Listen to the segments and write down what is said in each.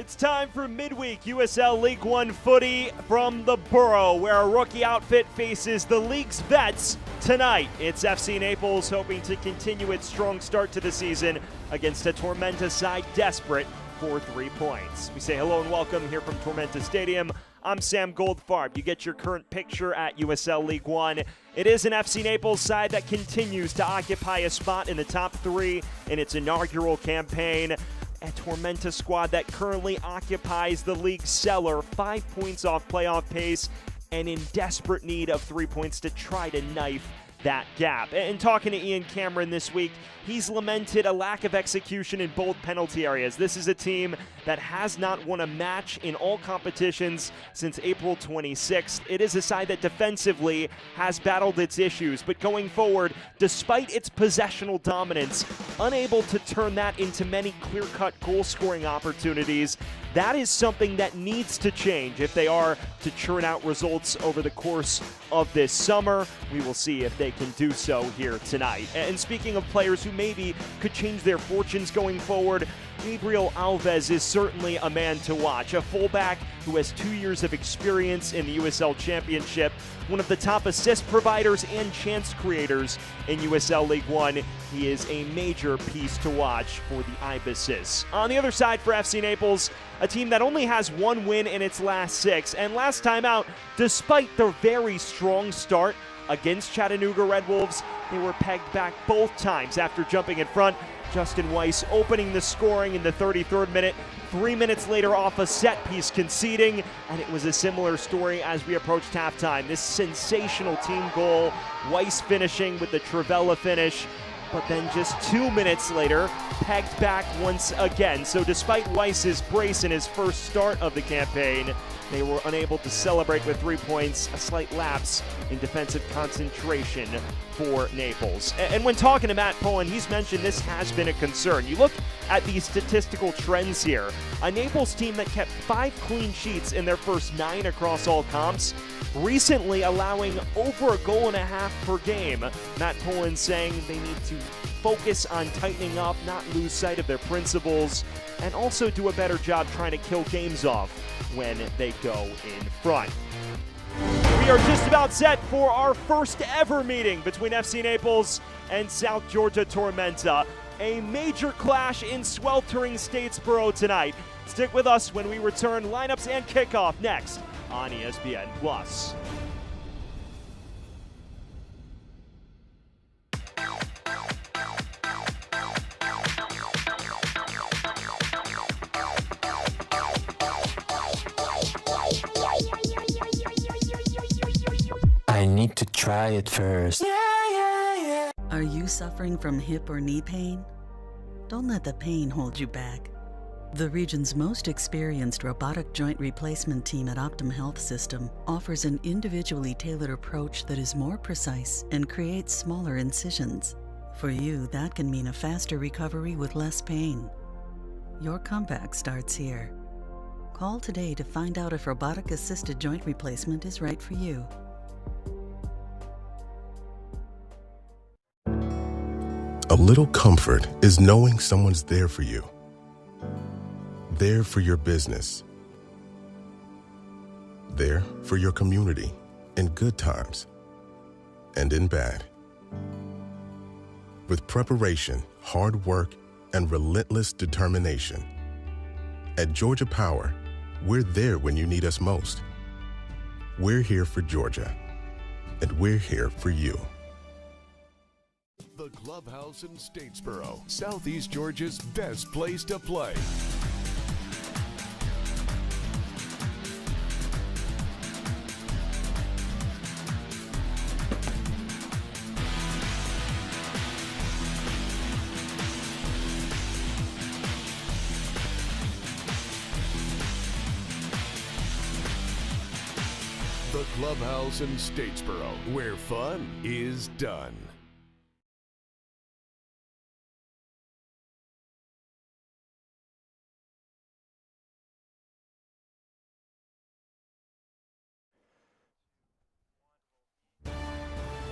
It's time for midweek USL League One footy from the Borough, where our rookie outfit faces the league's vets tonight. It's FC Naples hoping to continue its strong start to the season against a Tormenta side desperate for 3 points. We say hello and welcome here from Tormenta Stadium. I'm Sam Goldfarb. You get your current picture at USL League One. It is an FC Naples side that continues to occupy a spot in the top 3 in its inaugural campaign. A Tormenta squad that currently occupies the league's cellar, 5 points off playoff pace, and in desperate need of 3 points to try to knife that gap. And talking to Ian Cameron this week, he's lamented a lack of execution in both penalty areas. This is a team that has not won a match in all competitions since April 26th. It is a side that defensively has battled its issues, but going forward, despite its possessional dominance, unable to turn that into many clear-cut goal-scoring opportunities. That is something that needs to change if they are to churn out results over the course of this summer. We will see if they can do so here tonight. And speaking of players who maybe could change their fortunes going forward, Gabriel Alves is certainly a man to watch. A fullback who has 2 years of experience in the USL Championship, one of the top assist providers and chance creators in USL League One. He is a major piece to watch for the Ibises. On the other side for FC Naples, a team that only has 1 win in its last 6, and last time out, despite their very strong start against Chattanooga Red Wolves, they were pegged back both times after jumping in front. Justin Weiss opening the scoring in the 33rd minute, 3 minutes later off a set piece conceding, and it was a similar story as we approached halftime. This sensational team goal, Weiss finishing with the Trivella finish, but then just 2 minutes later, pegged back once again. So despite Weiss's brace in his first start of the campaign, they were unable to celebrate with 3 points, a slight lapse in defensive concentration for Naples. And when talking to Matt Pullen, he's mentioned this has been a concern. You look at these statistical trends here. A Naples team that kept 5 clean sheets in their first 9 across all comps, recently allowing over 1.5 goals per game. Matt Pullen saying they need to focus on tightening up, not lose sight of their principles, and also do a better job trying to kill games off when they go in front. We are just about set for our first ever meeting between FC Naples and South Georgia Tormenta. A major clash in sweltering Statesboro tonight. Stick with us when we return. Lineups and kickoff next on ESPN+. I need to try it first. Are you suffering from hip or knee pain? Don't let the pain hold you back. The region's most experienced robotic joint replacement team at Optum Health System offers an individually tailored approach that is more precise and creates smaller incisions. For you, that can mean a faster recovery with less pain. Your comeback starts here. Call today to find out if robotic-assisted joint replacement is right for you. A little comfort is knowing someone's there for you. There for your business. There for your community in good times and in bad. With preparation, hard work, and relentless determination. At Georgia Power, we're there when you need us most. We're here for Georgia, and we're here for you. The Clubhouse in Statesboro, Southeast Georgia's best place to play. The Clubhouse in Statesboro, where fun is done.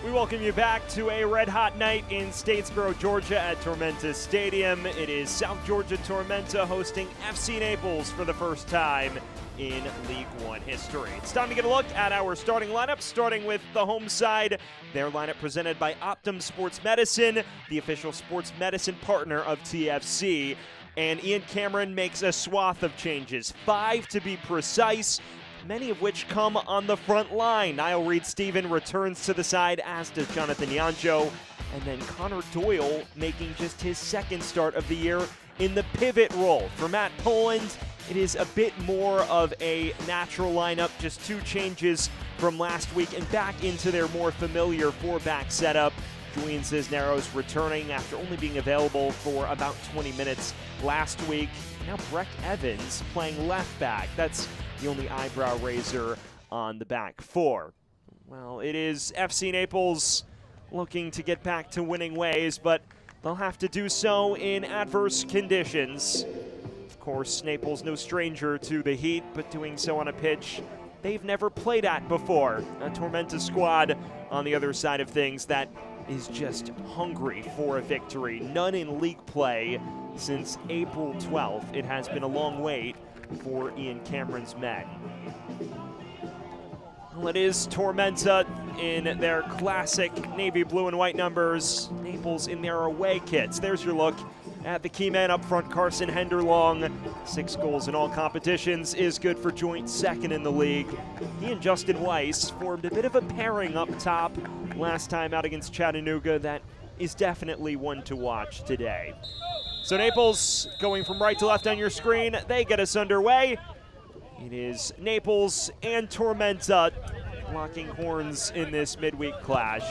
We welcome you back to a red-hot night in Statesboro, Georgia at Tormenta Stadium. It is South Georgia Tormenta hosting FC Naples for the first time in League One history. It's time to get a look at our starting lineup, starting with the home side. Their lineup presented by Optum Sports Medicine, the official sports medicine partner of TFC. And Ian Cameron makes a swath of changes, 5 to be precise, many of which come on the front line. Niall Reed-Steven returns to the side, as does Jonathan Yanjo. And then Connor Doyle making just his second start of the year in the pivot role. For Matt Poland, it is a bit more of a natural lineup, just 2 changes from last week and back into their more familiar 4-back setup. Julian Cisneros returning after only being available for about 20 minutes last week. Now Breck Evans playing left back. That's the only eyebrow raiser on the back 4. Well, it is FC Naples looking to get back to winning ways, but they'll have to do so in adverse conditions. Of course, Naples no stranger to the heat, but doing so on a pitch they've never played at before. A Tormenta squad on the other side of things that is just hungry for a victory. None in league play since April 12th. It has been a long wait for Ian Cameron's men. Well, it is Tormenta in their classic navy blue and white numbers. Naples in their away kits. There's your look at the key man up front, Carson Henderlong. 6 goals in all competitions, is good for joint second in the league. He and Justin Weiss formed a bit of a pairing up top last time out against Chattanooga. That is definitely one to watch today. So Naples going from right to left on your screen. They get us underway. It is Naples and Tormenta locking horns in this midweek clash.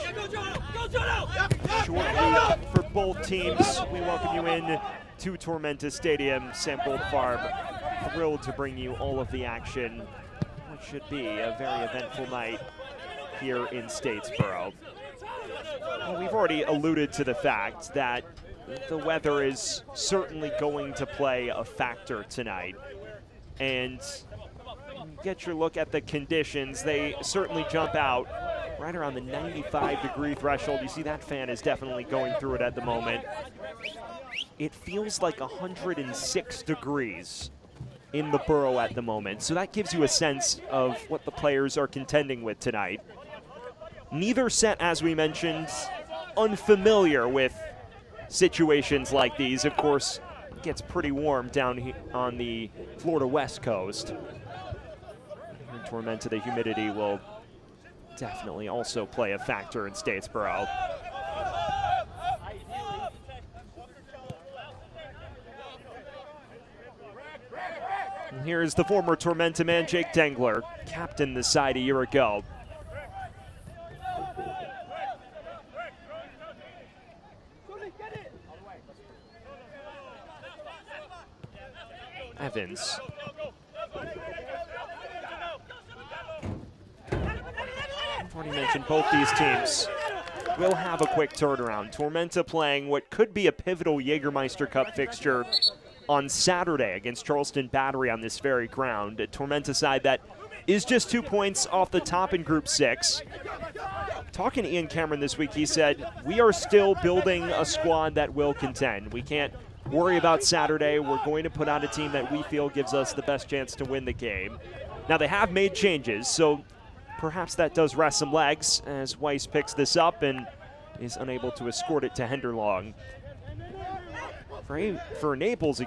Short week for both teams. We welcome you in to Tormenta Stadium, Sam Goldfarb. Thrilled to bring you all of the action. What should be a very eventful night here in Statesboro. Well, we've already alluded to the fact that the weather is certainly going to play a factor tonight. And get your look at the conditions. They certainly jump out right around the 95-degree threshold. You see that fan is definitely going through it at the moment. It feels like 106 degrees in the borough at the moment. So that gives you a sense of what the players are contending with tonight. Neither set, as we mentioned, unfamiliar with situations like these. Of course, it gets pretty warm down here on the Florida West Coast. In Tormenta, the humidity will definitely also play a factor in Statesboro. And here's the former Tormenta man, Jake Dengler, captained the side a year ago. Evans. I've already mentioned both these teams will have a quick turnaround. Tormenta playing what could be a pivotal Jägermeister Cup fixture on Saturday against Charleston Battery on this very ground. A Tormenta side that is just 2 points off the top in Group 6. Talking to Ian Cameron this week, he said, we are still building a squad that will contend. We can't worry about Saturday. We're going to put out a team that we feel gives us the best chance to win the game. Now, they have made changes, so perhaps that does rest some legs as Weiss picks this up and is unable to escort it to Henderlong. For Naples,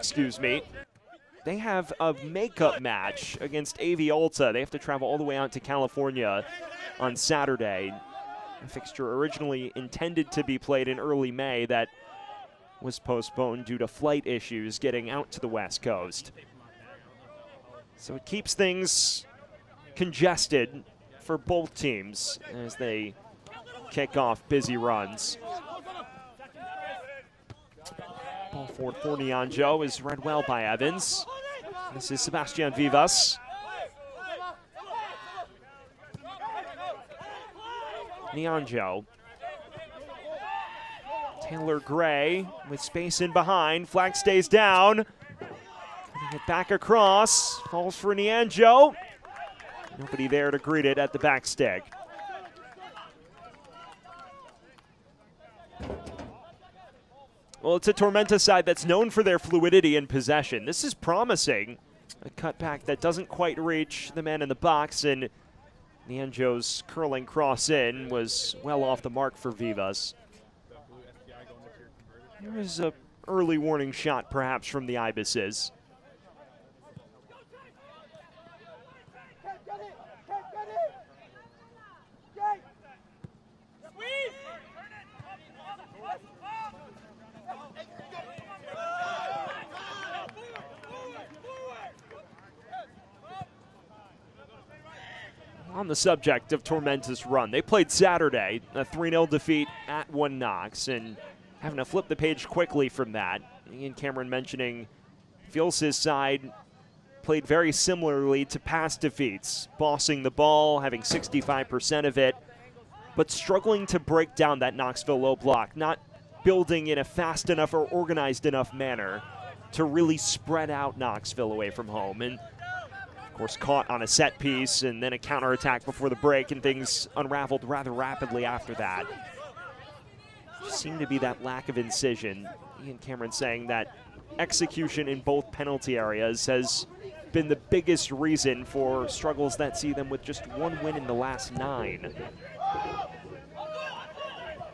they have a makeup match against AV Alta. They have to travel all the way out to California on Saturday. A fixture originally intended to be played in early May that was postponed due to flight issues getting out to the West Coast. So it keeps things congested for both teams as they kick off busy runs. Ball forward for Nianjo is read well by Evans. This is Sebastian Vivas. Nianjo. Taylor Gray with space in behind. Flag stays down. Putting it back across. Falls for Nianjo. Nobody there to greet it at the back stick. Well, it's a Tormenta side that's known for their fluidity in possession. This is promising. A cutback that doesn't quite reach the man in the box, and Nianjo's curling cross in was well off the mark for Vivas. There is an early warning shot perhaps from the Ibises. On the subject of Tormenta's run, they played Saturday, a 3-0 defeat at 1 Knox, and having to flip the page quickly from that. Ian Cameron mentioning feels his side played very similarly to past defeats, bossing the ball, having 65% of it, but struggling to break down that Knoxville low block, not building in a fast enough or organized enough manner to really spread out Knoxville away from home. And of course, caught on a set piece and then a counterattack before the break, and things unraveled rather rapidly after that. Just seemed to be that lack of incision. Ian Cameron saying that execution in both penalty areas has been the biggest reason for struggles that see them with just 1 win in the last 9.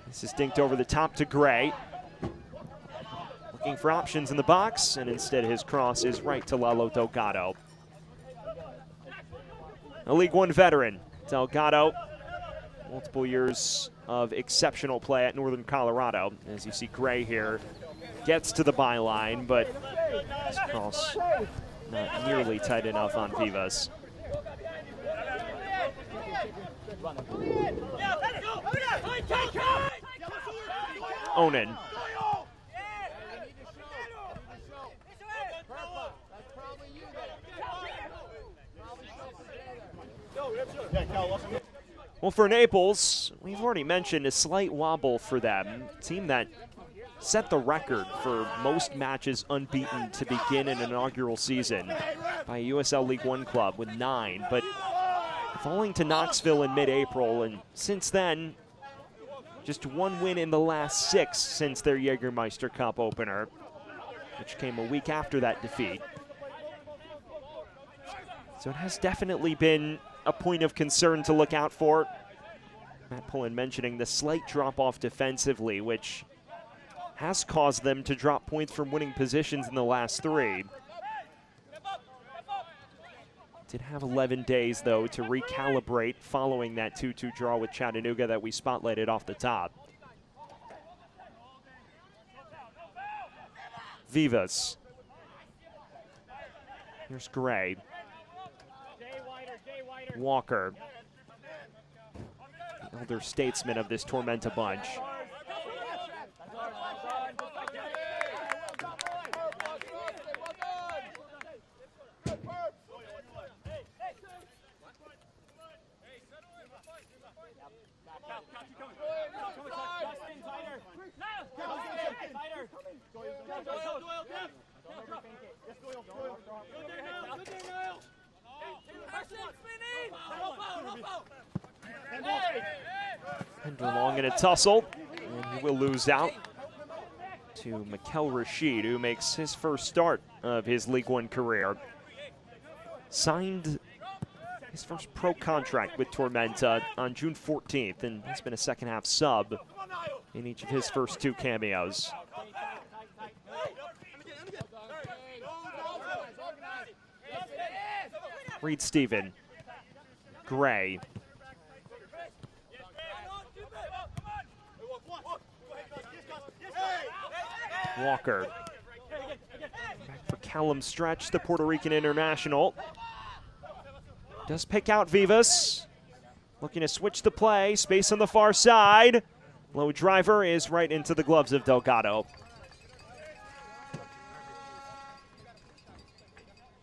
This is dinked over the top to Gray. Looking for options in the box, and instead his cross is right to Lalo Delgado. A League One veteran, Delgado, multiple years of exceptional play at Northern Colorado. As you see, Gray here gets to the byline, but his cross not nearly tight enough on Vivas. Onan. Well, for Naples, we've already mentioned a slight wobble for them. A team that set the record for most matches unbeaten to begin an inaugural season by a USL League One club with 9, but falling to Knoxville in mid-April, and since then, just 1 win in the last 6 since their Jägermeister Cup opener, which came a week after that defeat. So it has definitely been a point of concern to look out for. Matt Pullen mentioning the slight drop-off defensively, which has caused them to drop points from winning positions in the last 3. Did have 11 days, though, to recalibrate following that 2-2 draw with Chattanooga that we spotlighted off the top. Vivas. Here's Gray. Walker, the elder statesman of this Tormenta bunch. Long in a tussle, and he will lose out to Mikel Rashid, who makes his first start of his League One career. Signed his first pro contract with Tormenta on June 14th, and he's been a second-half sub in each of his first 2 cameos. Reed Stephen, Gray. Walker. Back for Callum Stretch, the Puerto Rican international. Does pick out Vivas. Looking to switch the play. Space on the far side. Low driver is right into the gloves of Delgado.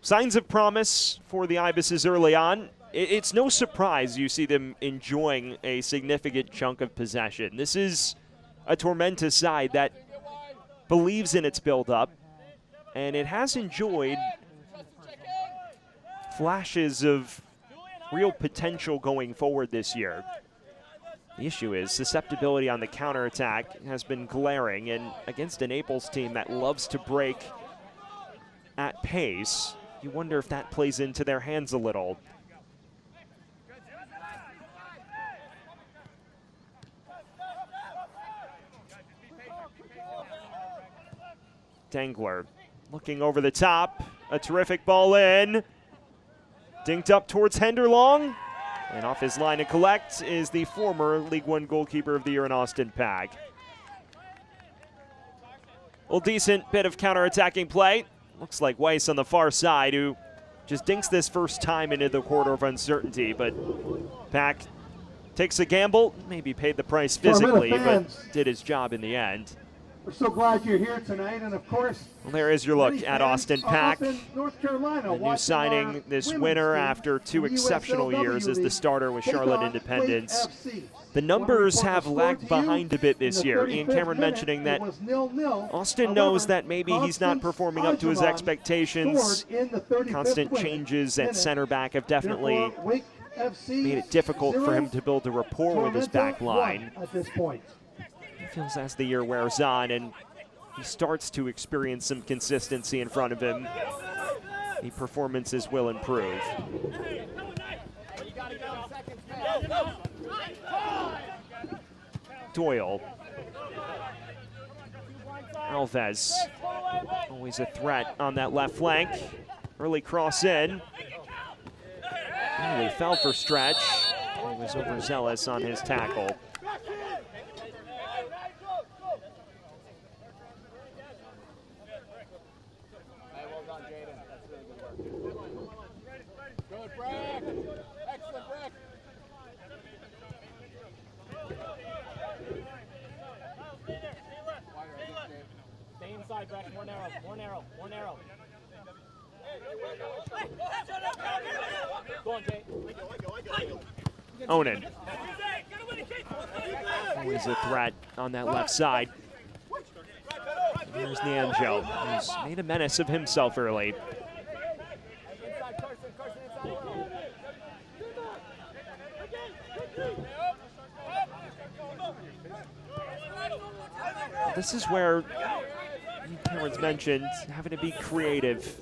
Signs of promise for the Ibises early on. It's no surprise you see them enjoying a significant chunk of possession. This is a Tormenta side that believes in its build-up, and it has enjoyed flashes of real potential going forward this year. The issue is susceptibility on the counterattack has been glaring, and against a Naples team that loves to break at pace, you wonder if that plays into their hands a little. Dangler looking over the top, a terrific ball in. Dinked up towards Henderlong, and off his line to collect is the former League One goalkeeper of the year in Austin Pag. Well, decent bit of counterattacking play. Looks like Weiss on the far side, who just dinks this first time into the corridor of uncertainty, but Pag takes a gamble, maybe paid the price physically, but did his job in the end. We're so glad you're here tonight, and of course, well, there is your look at Austin Pag, North Carolina, the new signing this winter after 2 exceptional years as the starter with Charlotte Independence. The numbers have lagged behind a bit this year. Ian Cameron mentioning that Austin knows that maybe he's not performing up to his expectations. Constant changes at center back have definitely made it difficult for him to build a rapport with his back line. He feels as the year wears on and he starts to experience some consistency in front of him, the performances will improve. Doyle. Alves. Always a threat on that left flank. Early cross in. He fell for stretch. He was overzealous on his tackle. More narrow. Go on, Jay. Onan. Always a threat on that left side. Here's Nianjo, who's made a menace of himself early. This is where Cameron's mentioned having to be creative.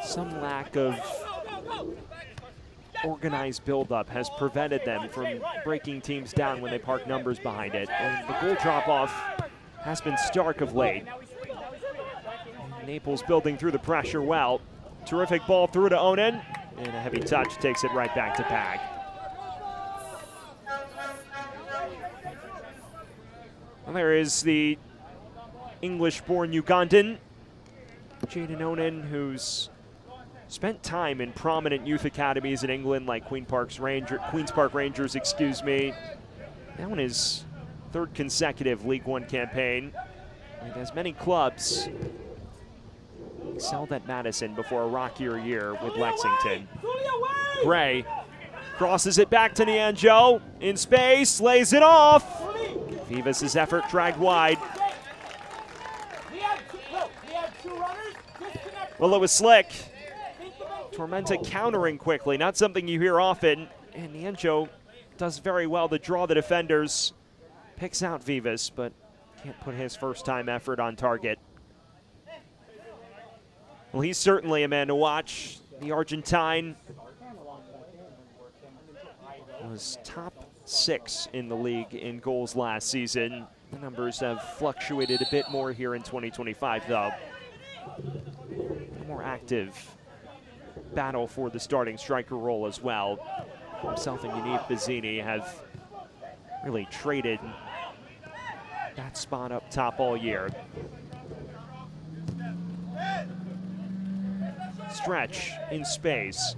Some lack of organized buildup has prevented them from breaking teams down when they park numbers behind it. And the goal drop-off has been stark of late. Naples building through the pressure well. Terrific ball through to Onan, and a heavy touch takes it right back to Pag. Well, there is the English-born Ugandan, Jaden Onan, who's spent time in prominent youth academies in England like Queen's Park Rangers, now in his 3rd consecutive League One campaign. And as many clubs, excelled at Madison before a rockier year with Lexington. Gray crosses it back to Nianjo, in space, lays it off. Vivas' effort dragged wide. Well, it was slick. Tormenta countering quickly, not something you hear often. And Nianjo does very well to draw the defenders. Picks out Vivas, but can't put his first-time effort on target. Well, he's certainly a man to watch. The Argentine was top 6 in the league in goals last season. The numbers have fluctuated a bit more here in 2025, though. A more active battle for the starting striker role as well. Himself and Yaniv Bazzini have really traded that spot up top all year. Stretch in space.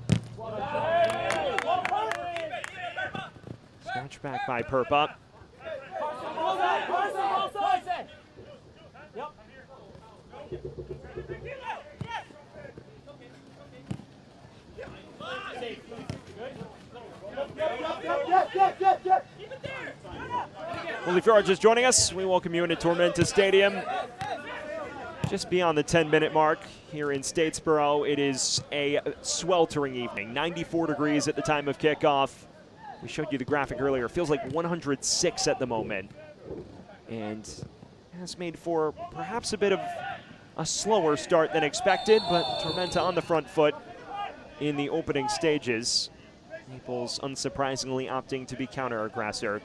Snatch back by Perpa. Well, if you are just joining us, we welcome you into Tormenta Stadium. Just beyond the 10-minute mark here in Statesboro, it is a sweltering evening. 94 degrees at the time of kickoff. We showed you the graphic earlier. Feels like 106 at the moment. And has made for perhaps a bit of a slower start than expected, but Tormenta on the front foot in the opening stages. Naples, unsurprisingly, opting to be counter-aggressor.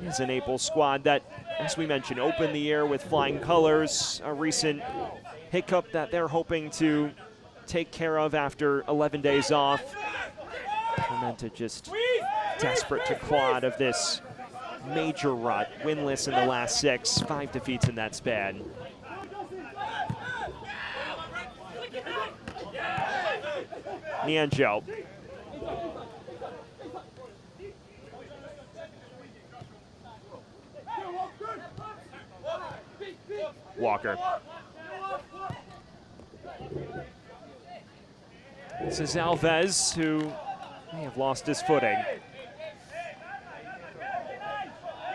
It's a Naples squad that, as we mentioned, opened the year with flying colors, a recent hiccup that they're hoping to take care of after 11 days off. Tormenta just desperate to claw out of this major rut, winless in the last 6, 5 defeats in that span. Nianjo. Walker. This is Alves, who may have lost his footing.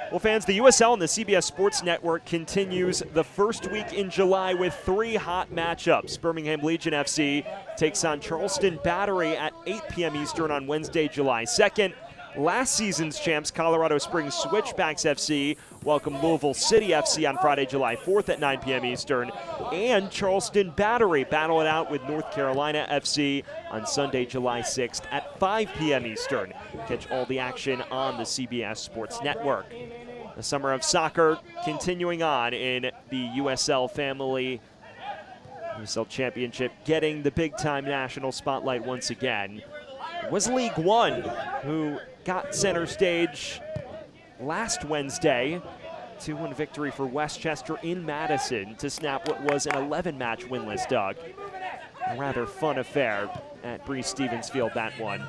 Well, fans, the USL and the CBS Sports Network continues the first week in July with 3 hot matchups. Birmingham Legion FC takes on Charleston Battery at 8 p.m. Eastern on Wednesday, July 2nd. Last season's champs, Colorado Springs Switchbacks FC, welcome Louisville City FC on Friday, July 4th at 9 p.m. Eastern. And Charleston Battery battle it out with North Carolina FC on Sunday, July 6th at 5 p.m. Eastern. Catch all the action on the CBS Sports Network. The summer of soccer continuing on in the USL family. USL Championship getting the big-time national spotlight once again. It was League One who got center stage last Wednesday. 2-1 victory for Westchester in Madison to snap what was an 11-match winless dog. A rather fun affair at Breeze Stevens Field, that one.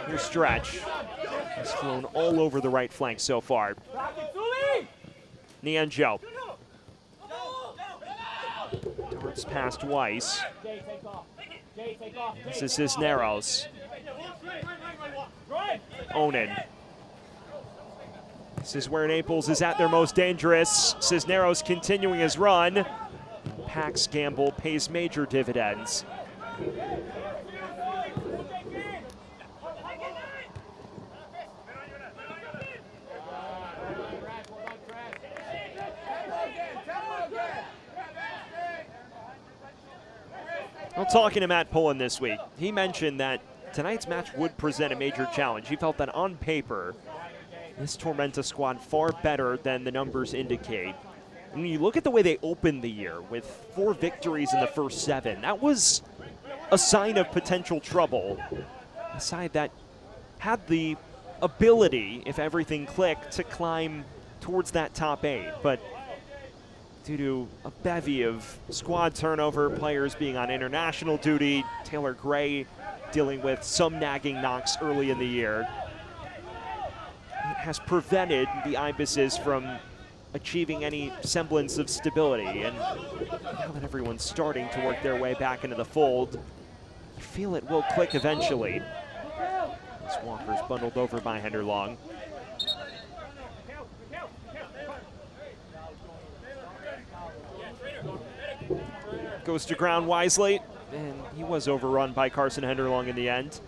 Here's Stretch. He's flown all over the right flank so far. Nianjo. Darts past Weiss. This is Cisneros. Onan. This is where Naples is at their most dangerous. Cisneros continuing his run. Pack's gamble pays major dividends. Well, talking to Matt Pullen this week, he mentioned that tonight's match would present a major challenge. He felt that on paper, this Tormenta squad far better than the numbers indicate. And when you look at the way they opened the year with 4 victories in the first 7, that was a sign of potential trouble. A side that had the ability, if everything clicked, to climb towards that top 8. But due to a bevy of squad turnover, players being on international duty, Taylor Gray dealing with some nagging knocks early in the year, it has prevented the Ibises from achieving any semblance of stability. And now that everyone's starting to work their way back into the fold, you feel it will click eventually. This Walker's bundled over by Henderlong. Goes to ground wisely, and he was overrun by Carson Henderlong in the end.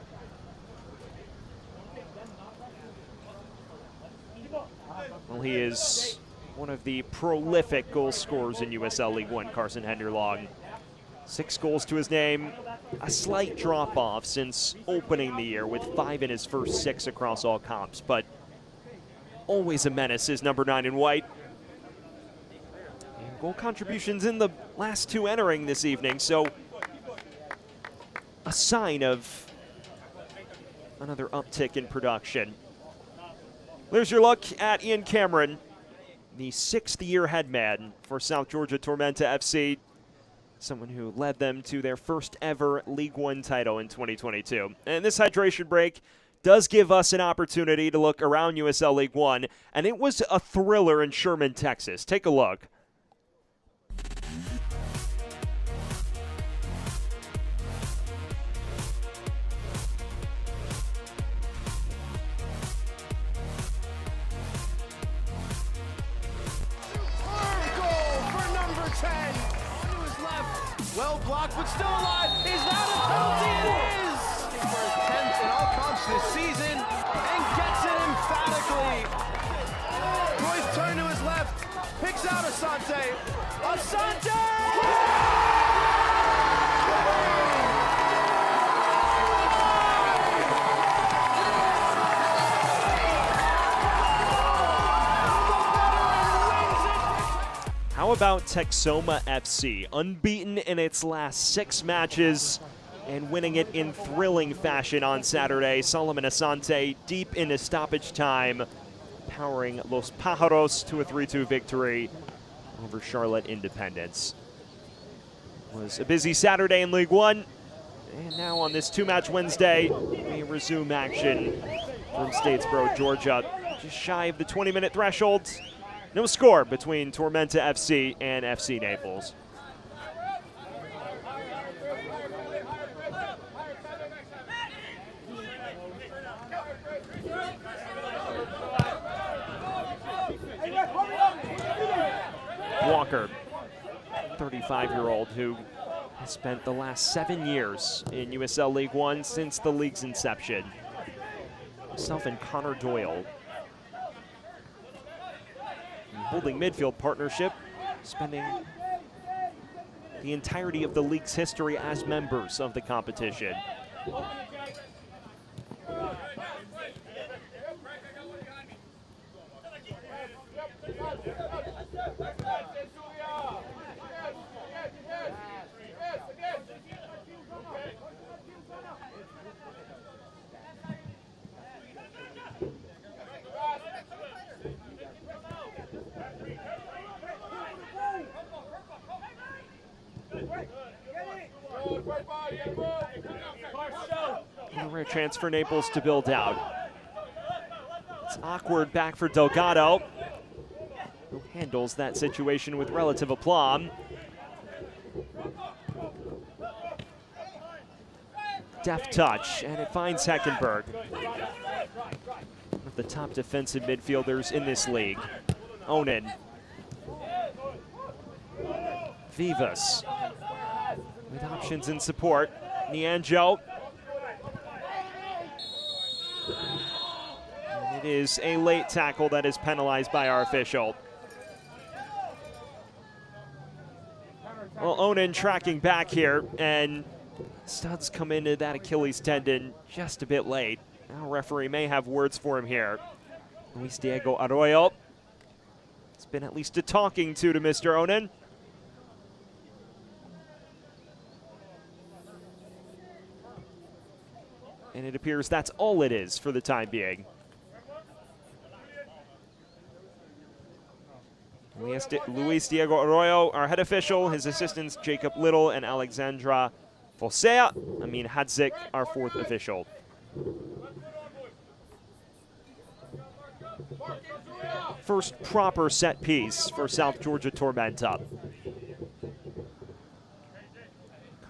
Well, he is one of the prolific goal scorers in USL League One, Carson Henderlong. 6 goals to his name, a slight drop-off since opening the year with 5 in his first 6 across all comps, but always a menace is number 9 in white. Goal contributions in the last 2 entering this evening, so a sign of another uptick in production. There's your look at Ian Cameron, the 6th-year head man for South Georgia Tormenta FC, someone who led them to their first ever League One title in 2022. And this hydration break does give us an opportunity to look around USL League One, and it was a thriller in Sherman, Texas. Take a look. blocked, but still alive. Is that a penalty? It is! For his 10th in all comps this season, and gets it emphatically. Roy's turn to his left, picks out Asante. How about Texoma FC, unbeaten in its last 6 matches and winning it in thrilling fashion on Saturday. Solomon Asante deep into stoppage time, powering Los Pájaros to a 3-2 victory over Charlotte Independence. It was a busy Saturday in League One, and now on this 2-match Wednesday, we resume action from Statesboro, Georgia. Just shy of the 20-minute threshold. No score between Tormenta FC and FC Naples. Walker, 35-year-old who has spent the last 7 years in USL League One since the league's inception. Himself and Connor Doyle. Holding midfield partnership, spending the entirety of the league's history as members of the competition. A rare chance for Naples to build out. It's awkward back for Delgado, who handles that situation with relative aplomb. Deft touch, and it finds Heckenberg. One of the top defensive midfielders in this league. Onan. Vivas with options in support. Nianjo. And it is a late tackle that is penalized by our official. Well, Onan tracking back here, and studs come into that Achilles tendon just a bit late. Now referee may have words for him here. Luis Diego Arroyo. It's been at least a talking to Mr. Onan. And it appears that's all it is for the time being. Luis Diego Arroyo, our head official, his assistants Jacob Little and Alexandra Fosea. Amin Hadzik, our 4th official. First proper set piece for South Georgia Tormenta.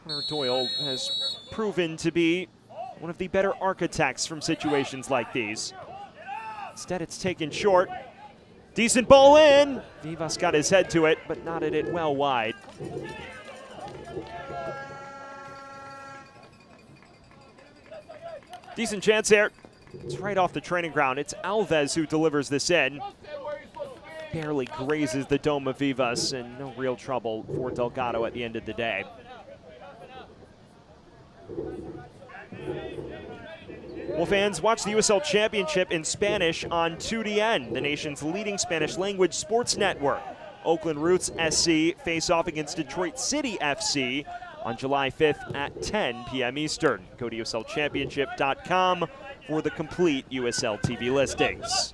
Connor Doyle has proven to be one of the better architects from situations like these. Instead, it's taken short. Decent ball in. Vivas got his head to it, but knotted it well wide. Decent chance here. It's right off the training ground. It's Alves who delivers this in. Barely grazes the dome of Vivas, and no real trouble for Delgado at the end of the day. Well, fans, watch the USL Championship in Spanish on 2DN, the nation's leading Spanish language sports network. Oakland Roots SC face off against Detroit City FC on July 5th at 10 p.m. Eastern. Go to USLChampionship.com for the complete USL TV listings.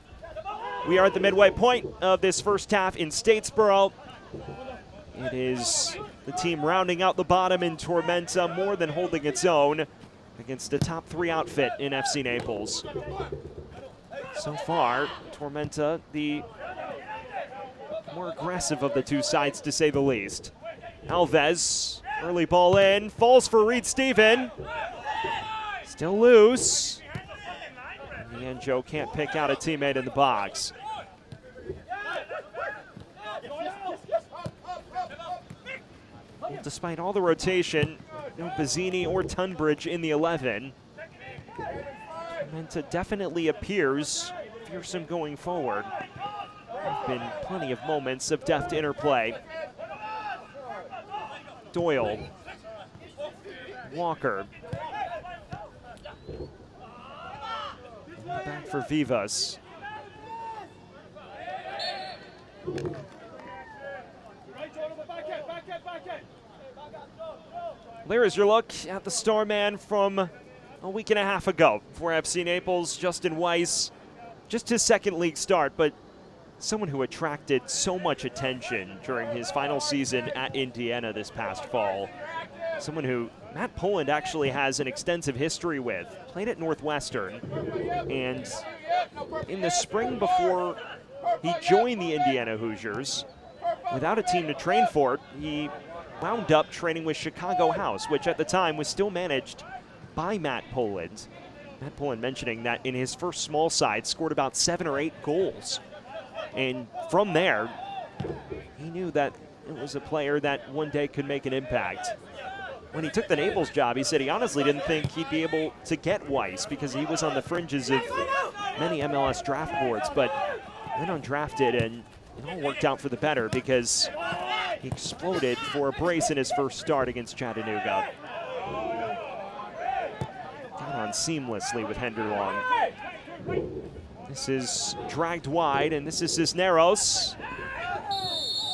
We are at the midway point of this first half in Statesboro. It is the team rounding out the bottom in Tormenta, more than holding its own against a top 3 outfit in FC Naples. So far, Tormenta, the more aggressive of the two sides, to say the least. Alves, early ball in, falls for Reed Stephen. Still loose. Nianjo can't pick out a teammate in the box. Despite all the rotation, no Bazzini or Tunbridge in the 11. Tormenta definitely appears fearsome going forward. There have been plenty of moments of deft interplay. Doyle. Walker. Back for Vivas. There is your look at the star man from a week and a half ago for FC Naples, Justin Weiss. Just his second league start, but someone who attracted so much attention during his final season at Indiana this past fall. Someone who Matt Poland actually has an extensive history with. Played at Northwestern, and in the spring before he joined the Indiana Hoosiers, without a team to train for, he wound up training with Chicago House, which at the time was still managed by Matt Poland. Matt Poland mentioning that in his first small side scored about 7 or 8 goals. And from there, he knew that it was a player that one day could make an impact. When he took the Naples job, he said he honestly didn't think he'd be able to get Weiss because he was on the fringes of many MLS draft boards, but then undrafted, and it all worked out for the better because he exploded for a brace in his first start against Chattanooga. Got on seamlessly with Henderlong. This is dragged wide, and this is Cisneros.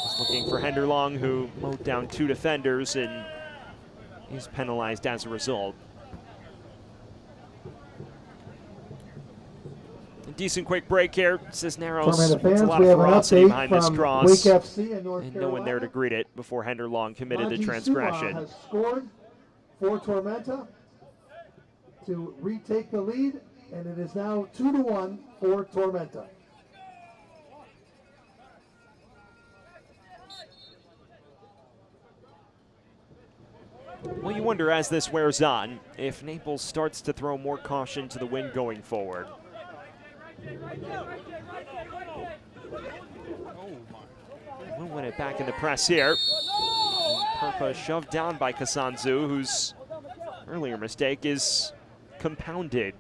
He's looking for Henderlong, who mowed down 2 defenders and is penalized as a result. A decent quick break here. Cisneros puts a lot of ferocity behind this cross, and no one there to greet it before Henderlong committed the transgression. Has scored for Tormenta to retake the lead, and it is now 2-1 for Tormenta. Well, you wonder as this wears on if Naples starts to throw more caution to the wind going forward. We'll win it back in the press here. Perpa shoved down by Kasanzu, whose earlier mistake is compounded.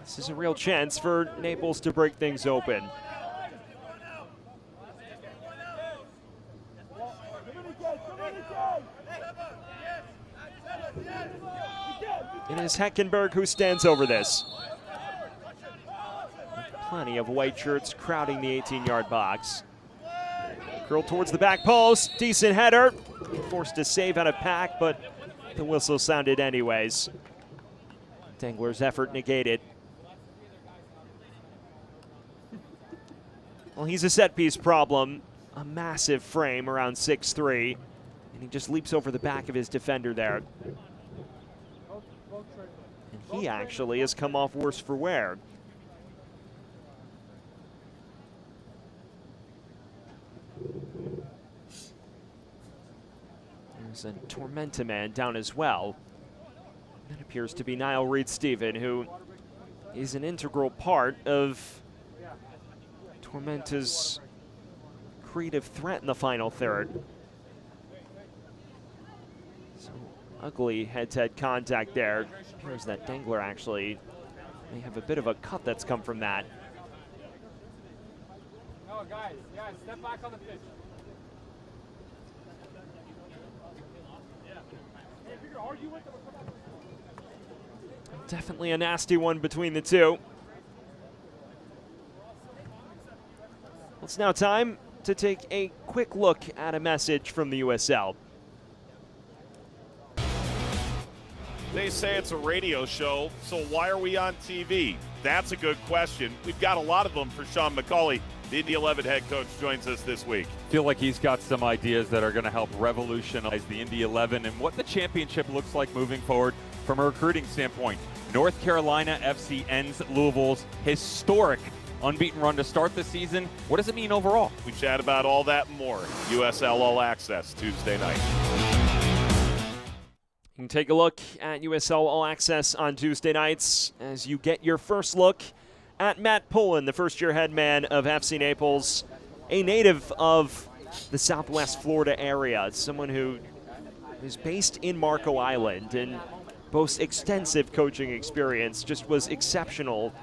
This is a real chance for Naples to break things open. It is Heckenberg who stands over this. Plenty of white shirts crowding the 18-yard box. Curl towards the back post, decent header. Forced to save out of pack, but the whistle sounded anyways. Dangler's effort negated. Well, he's a set-piece problem, a massive frame around 6'3", and he just leaps over the back of his defender there. And he actually has come off worse for wear. There's a Tormenta man down as well. That appears to be Niall Reed-Stephen, who is an integral part of Tormenta's creative threat in the final third. So ugly head-to-head contact there. Appears that Dangler actually may have a bit of a cut that's come from that. No, guys, step back on the pitch. Definitely a nasty one between the two. It's now time to take a quick look at a message from the USL. They say it's a radio show, so why are we on TV? That's a good question. We've got a lot of them for Sean McCauley. The Indy 11 head coach joins us this week. Feel like he's got some ideas that are going to help revolutionize the Indy 11 and what the championship looks like moving forward from a recruiting standpoint. North Carolina FC ends Louisville's historic unbeaten run to start the season. What does it mean overall? We chat about all that and more. USL All Access Tuesday night. You can take a look at USL All Access on Tuesday nights as you get your first look at Matt Pullen, the first-year head man of FC Naples, a native of the Southwest Florida area, someone who is based in Marco Island and boasts extensive coaching experience, just was exceptional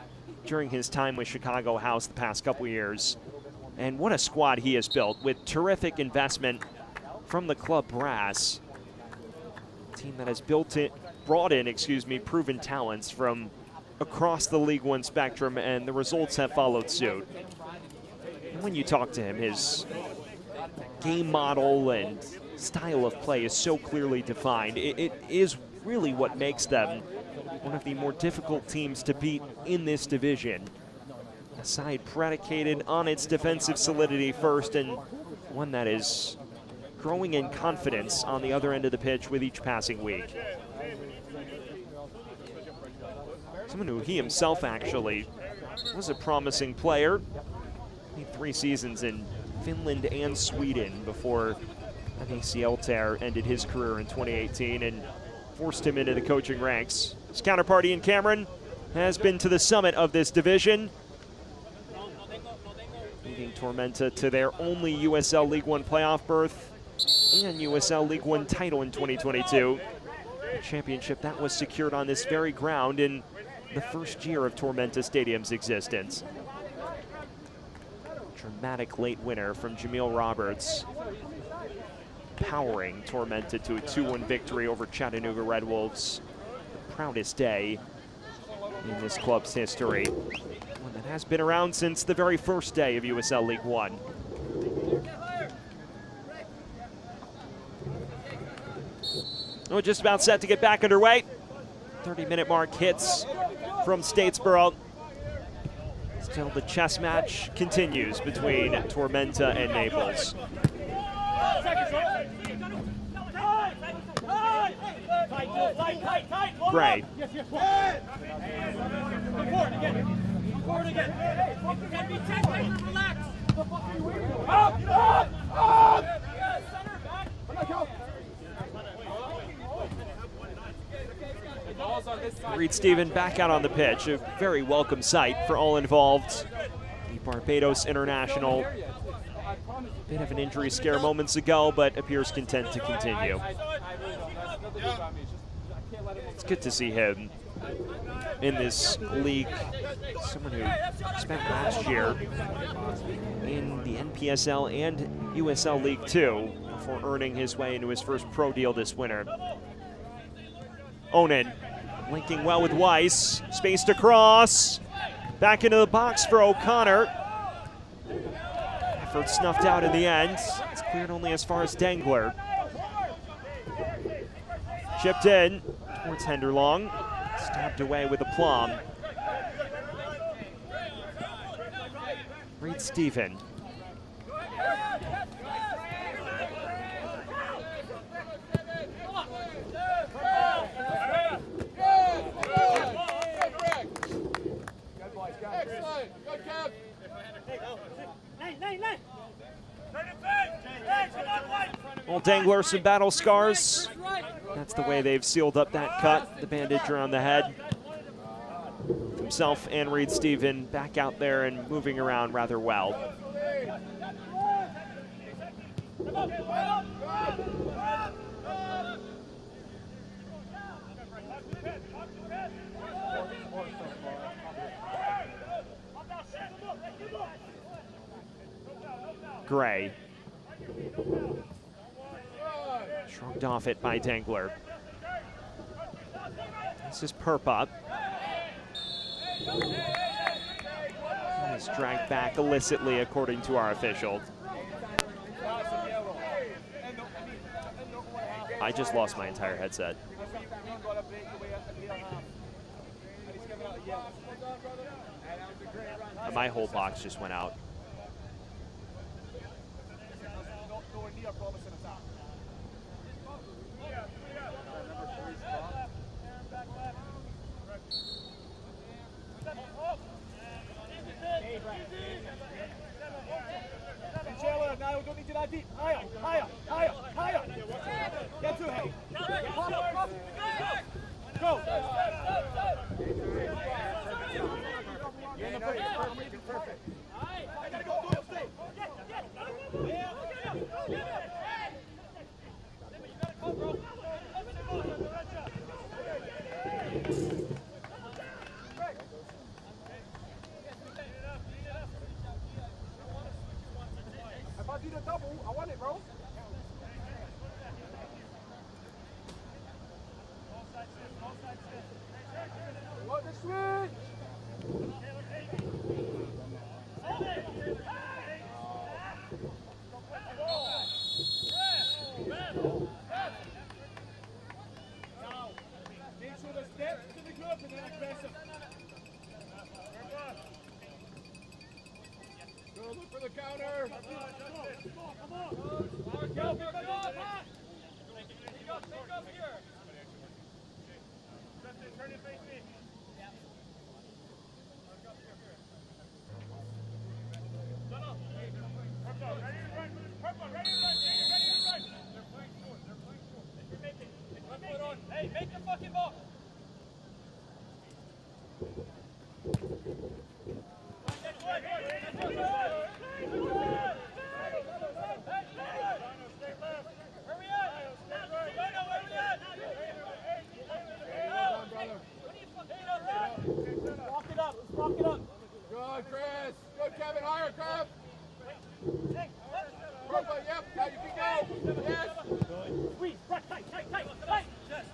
during his time with Chicago House the past couple years. And what a squad he has built with terrific investment from the club brass. A team that has brought in, proven talents from across the League One spectrum, and the results have followed suit. And when you talk to him, his game model and style of play is so clearly defined. It is really what makes them one of the more difficult teams to beat in this division. A side predicated on its defensive solidity first, and one that is growing in confidence on the other end of the pitch with each passing week. Someone who he himself actually was a promising player. He had 3 seasons in Finland and Sweden before an ACL tear ended his career in 2018 and forced him into the coaching ranks. His counterpart Ian Cameron has been to the summit of this division, leading Tormenta to their only USL League One playoff berth and USL League One title in 2022. A championship that was secured on this very ground in the first year of Tormenta Stadium's existence. Dramatic late winner from Jamil Roberts, powering Tormenta to a 2-1 victory over Chattanooga Red Wolves. The proudest day in this club's history. One that has been around since the very first day of USL League One. We're just about set to get back underway. 30-minute mark hits from Statesboro. Still the chess match continues between Tormenta and Naples. Gray. Reed Stephen back out on the pitch. A very welcome sight for all involved. The Barbados international. Bit of an injury scare moments ago, but appears content to continue. It's good to see him in this league. Someone who spent last year in the NPSL and USL League Two before earning his way into his first pro deal this winter. Onan linking well with Weiss. Spaced across. Back into the box for O'Connor. Effort snuffed out in the end. It's cleared only as far as Dangler. Chipped in towards Henderlong. Stabbed away with aplomb. Reed Stephen. Well, Dangler, some battle scars. That's the way they've sealed up that cut, the bandage around the head. Himself and Reed Stephen back out there and moving around rather well. Gray. Shrugged off it by Dangler. This is Perpa. He's dragged back illicitly, according to our official. I just lost my entire headset. And my whole box just went out. Now we don't need to it out deep. Higher, higher, higher, higher. Get to him. Go. You're in the break. Perfect. I gotta go. Stay. If I do the double, I want it, bro. What the switch? Make sure the steps to the group and then aggressive. Go look for the counter. Come on. Go, Pat. Take up here. Justin, turn it face me. Hey, make the fucking ball. Lock it up. Good, Chris. Good, Kevin. Higher, Kev. Perfect. Yep. Now you can go. Yes. Squeeze. Tight. Yes.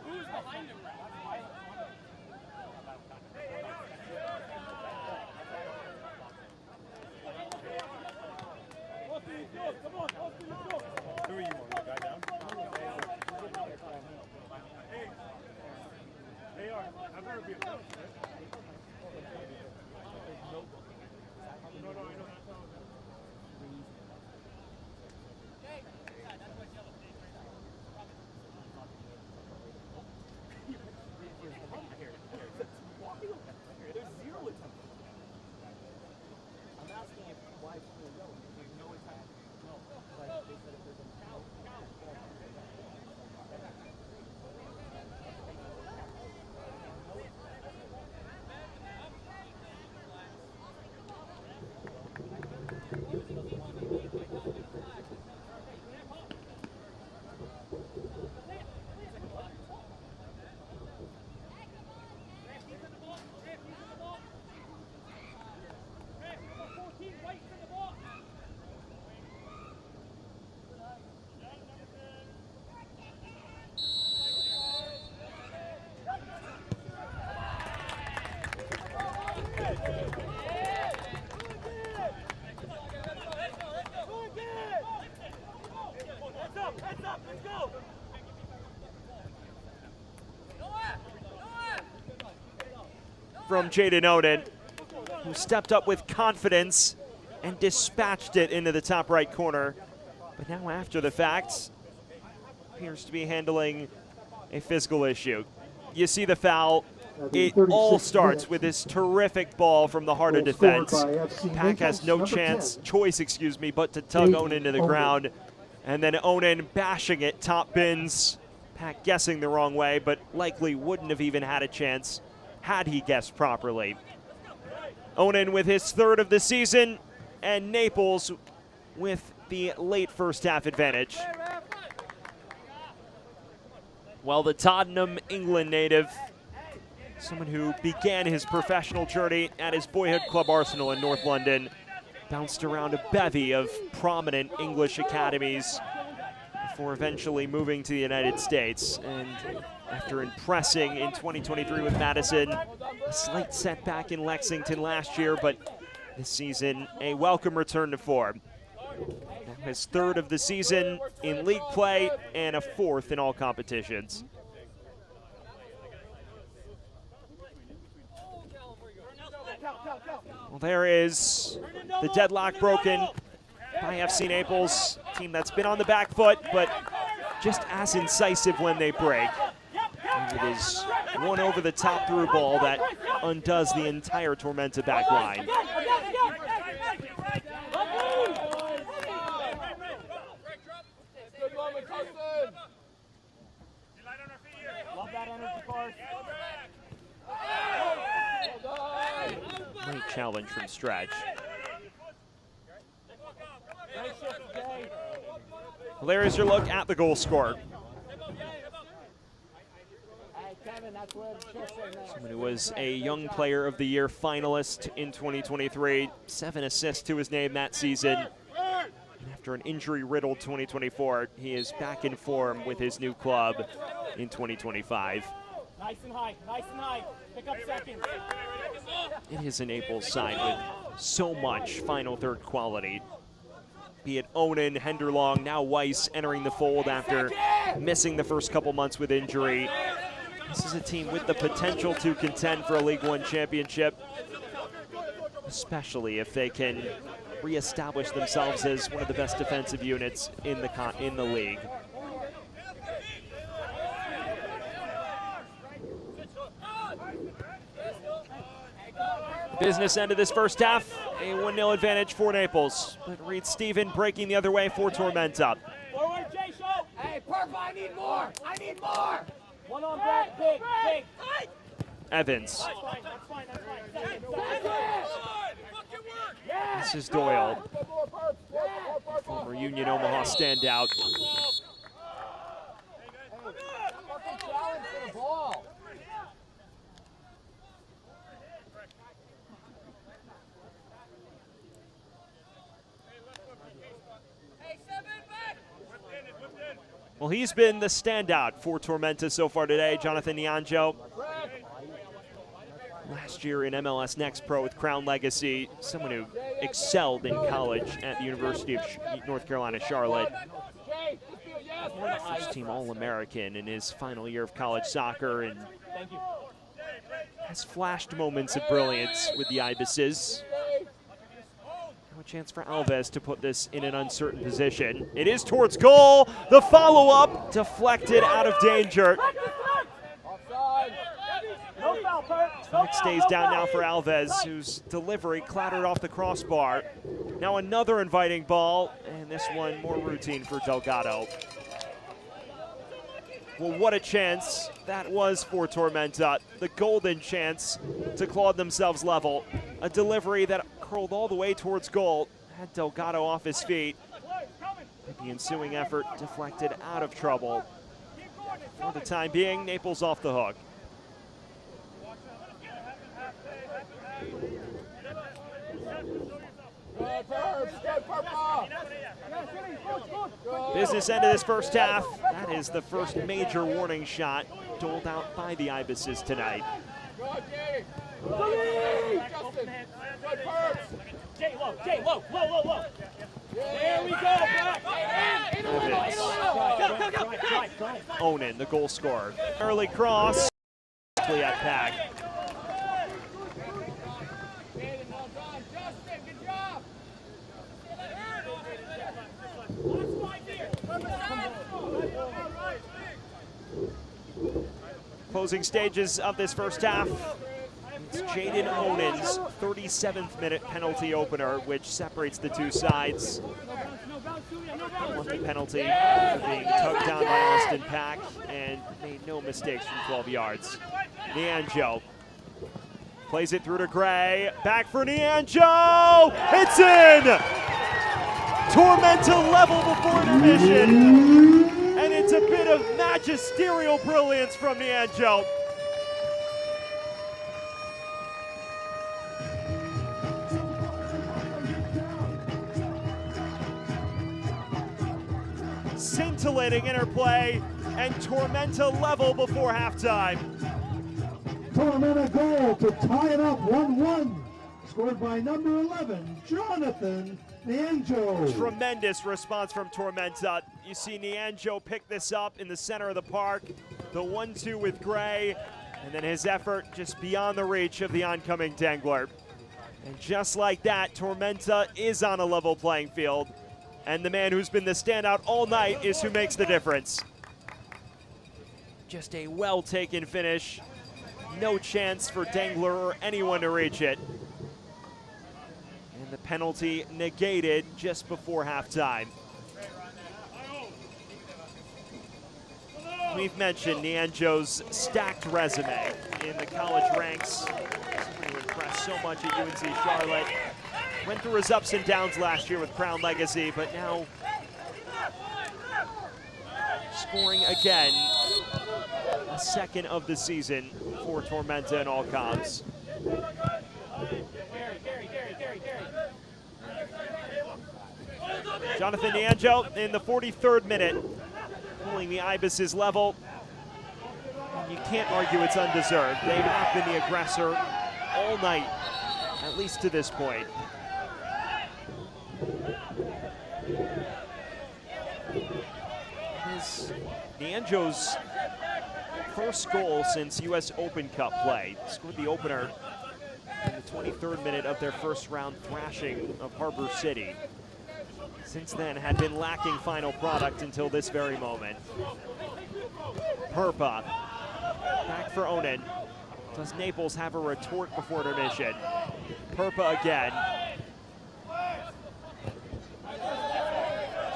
Who's behind him? Come on, who are you on? The guy down? Hey, I've never been close, right? No, I know that's how there's zero attempt. I'm asking if why it's going to go. There's no attempt. No. Like they said if there's a count. Heads up, let's go! From Jaden Oden, who stepped up with confidence and dispatched it into the top right corner. But now after the fact, appears to be handling a physical issue. You see the foul. It all starts with this terrific ball from the heart of defense. Pack has no choice, but to tug Onen to the ground. And then Onen bashing it, top bins. Pack guessing the wrong way, but likely wouldn't have even had a chance had he guessed properly. Onen with his third of the season, and Naples with the late first half advantage. Well, the Tottenham, England native, someone who began his professional journey at his boyhood club Arsenal in North London, bounced around a bevy of prominent English academies before eventually moving to the United States. And after impressing in 2023 with Madison, a slight setback in Lexington last year, but this season a welcome return to form. Now his third of the season in league play and a fourth in all competitions. Well, there is the deadlock broken by FC Naples, team that's been on the back foot, but just as incisive when they break. And it is one over the top through ball that undoes the entire Tormenta back line. Love that energy, Cars. Great challenge from Stretch. Well, there is your look at the goal scored. Someone who was a Young Player of the Year finalist in 2023, 7 assists to his name that season. And after an injury-riddled 2024, he is back in form with his new club in 2025. Nice and high, nice and high. Pick up seconds. It is a Naples side with so much final third quality. Be it Onan, Henderlong, now Weiss entering the fold after missing the first couple months with injury. This is a team with the potential to contend for a League One championship, especially if they can reestablish themselves as one of the best defensive units in the league. Business end of this first half, a 1-0 advantage for Naples. But Reed Stephen breaking the other way for Tormenta. Forward, Jay, show. Hey, Purp, I need more. I need more. One on back, big, big. Evans. That's fine, that's fine. This is Doyle. Former Union Omaha standout. Well, he's been the standout for Tormenta so far today, Jonathan Nianjo. Last year in MLS Next Pro with Crown Legacy, someone who excelled in college at the University of North Carolina, Charlotte. First team All-American in his final year of college soccer and has flashed moments of brilliance with the Ibises. Now a chance for Alves to put this in an uncertain position. It is towards goal. The follow-up deflected out of danger. Fleck stays down now for Alves, whose delivery clattered off the crossbar. Now another inviting ball, and this one more routine for Delgado. Well, what a chance that was for Tormenta. The golden chance to claw themselves level. A delivery that curled all the way towards goal, had Delgado off his feet. The ensuing effort deflected out of trouble. For the time being, Naples off the hook. Business end of this first half. That is the first major warning shot doled out by the Ibises tonight. Jay, low. There we go, back. Onan, the goal scorer. Early cross, at Pack. Closing stages of this first half. It's Jaden Onan's 37th minute penalty opener, which separates the two sides. Lucky penalty for being tugged down by Austin Pack and made no mistakes from 12 yards. Nianjo plays it through to Gray. Back for Nianjo. It's in! Tormenta level before intermission. And it's a bit of magisterial brilliance from Nianjo. Scintillating interplay, and Tormenta level before halftime. Tormenta goal to tie it up 1-1. Scored by number 11, Jonathan Nianjo. Tremendous response from Tormenta. You see Nianjo pick this up in the center of the park. The 1-2 with Gray, and then his effort just beyond the reach of the oncoming Dangler. And just like that, Tormenta is on a level playing field. And the man who's been the standout all night is who makes the difference. Just a well-taken finish. No chance for Dangler or anyone to reach it. And the penalty negated just before halftime. We've mentioned Nianjo's stacked resume in the college ranks. Somebody who impressed so much at UNC Charlotte. Went through his ups and downs last year with Crown Legacy, but now scoring again. A second of the season for Tormenta in all comps. Jonathan Nianjo in the 43rd minute, pulling the Ibis's level. And you can't argue it's undeserved. They have been the aggressor all night, at least to this point. Is Nianjo's first goal since US Open Cup play. Scored the opener in the 23rd minute of their first round thrashing of Harbor City. Since then had been lacking final product until this very moment. Perpa, back for Onan. Does Naples have a retort before intermission? Perpa again.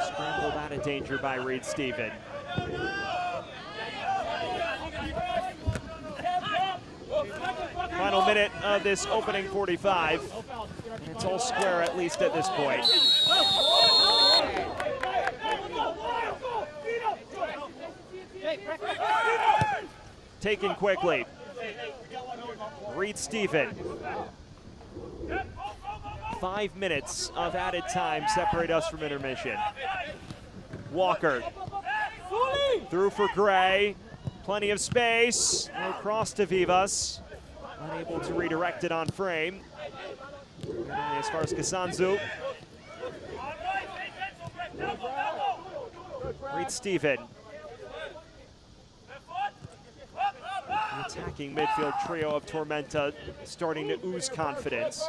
Scrambled out of danger by Reed Stephen. Final minute of this opening 45, and it's all square at least at this point. Taken quickly. Reed Stephen. 5 minutes of added time separate us from intermission. Walker. Through for Gray. Plenty of space. No cross to Vivas. Unable to redirect it on frame. As far as Kasanzu. Reed Stephen. The attacking midfield trio of Tormenta starting to ooze confidence.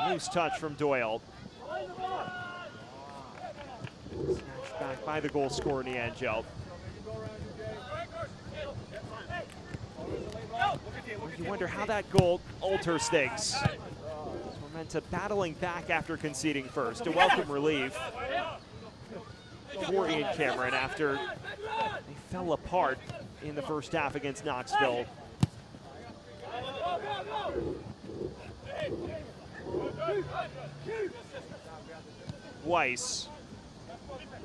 Loose touch from Doyle. Snatched back by the goal scorer, Nianjo. You wonder how that goal alters things. Tormenta battling back after conceding first. A welcome relief for Ian Cameron after they fell apart in the first half against Knoxville. Weiss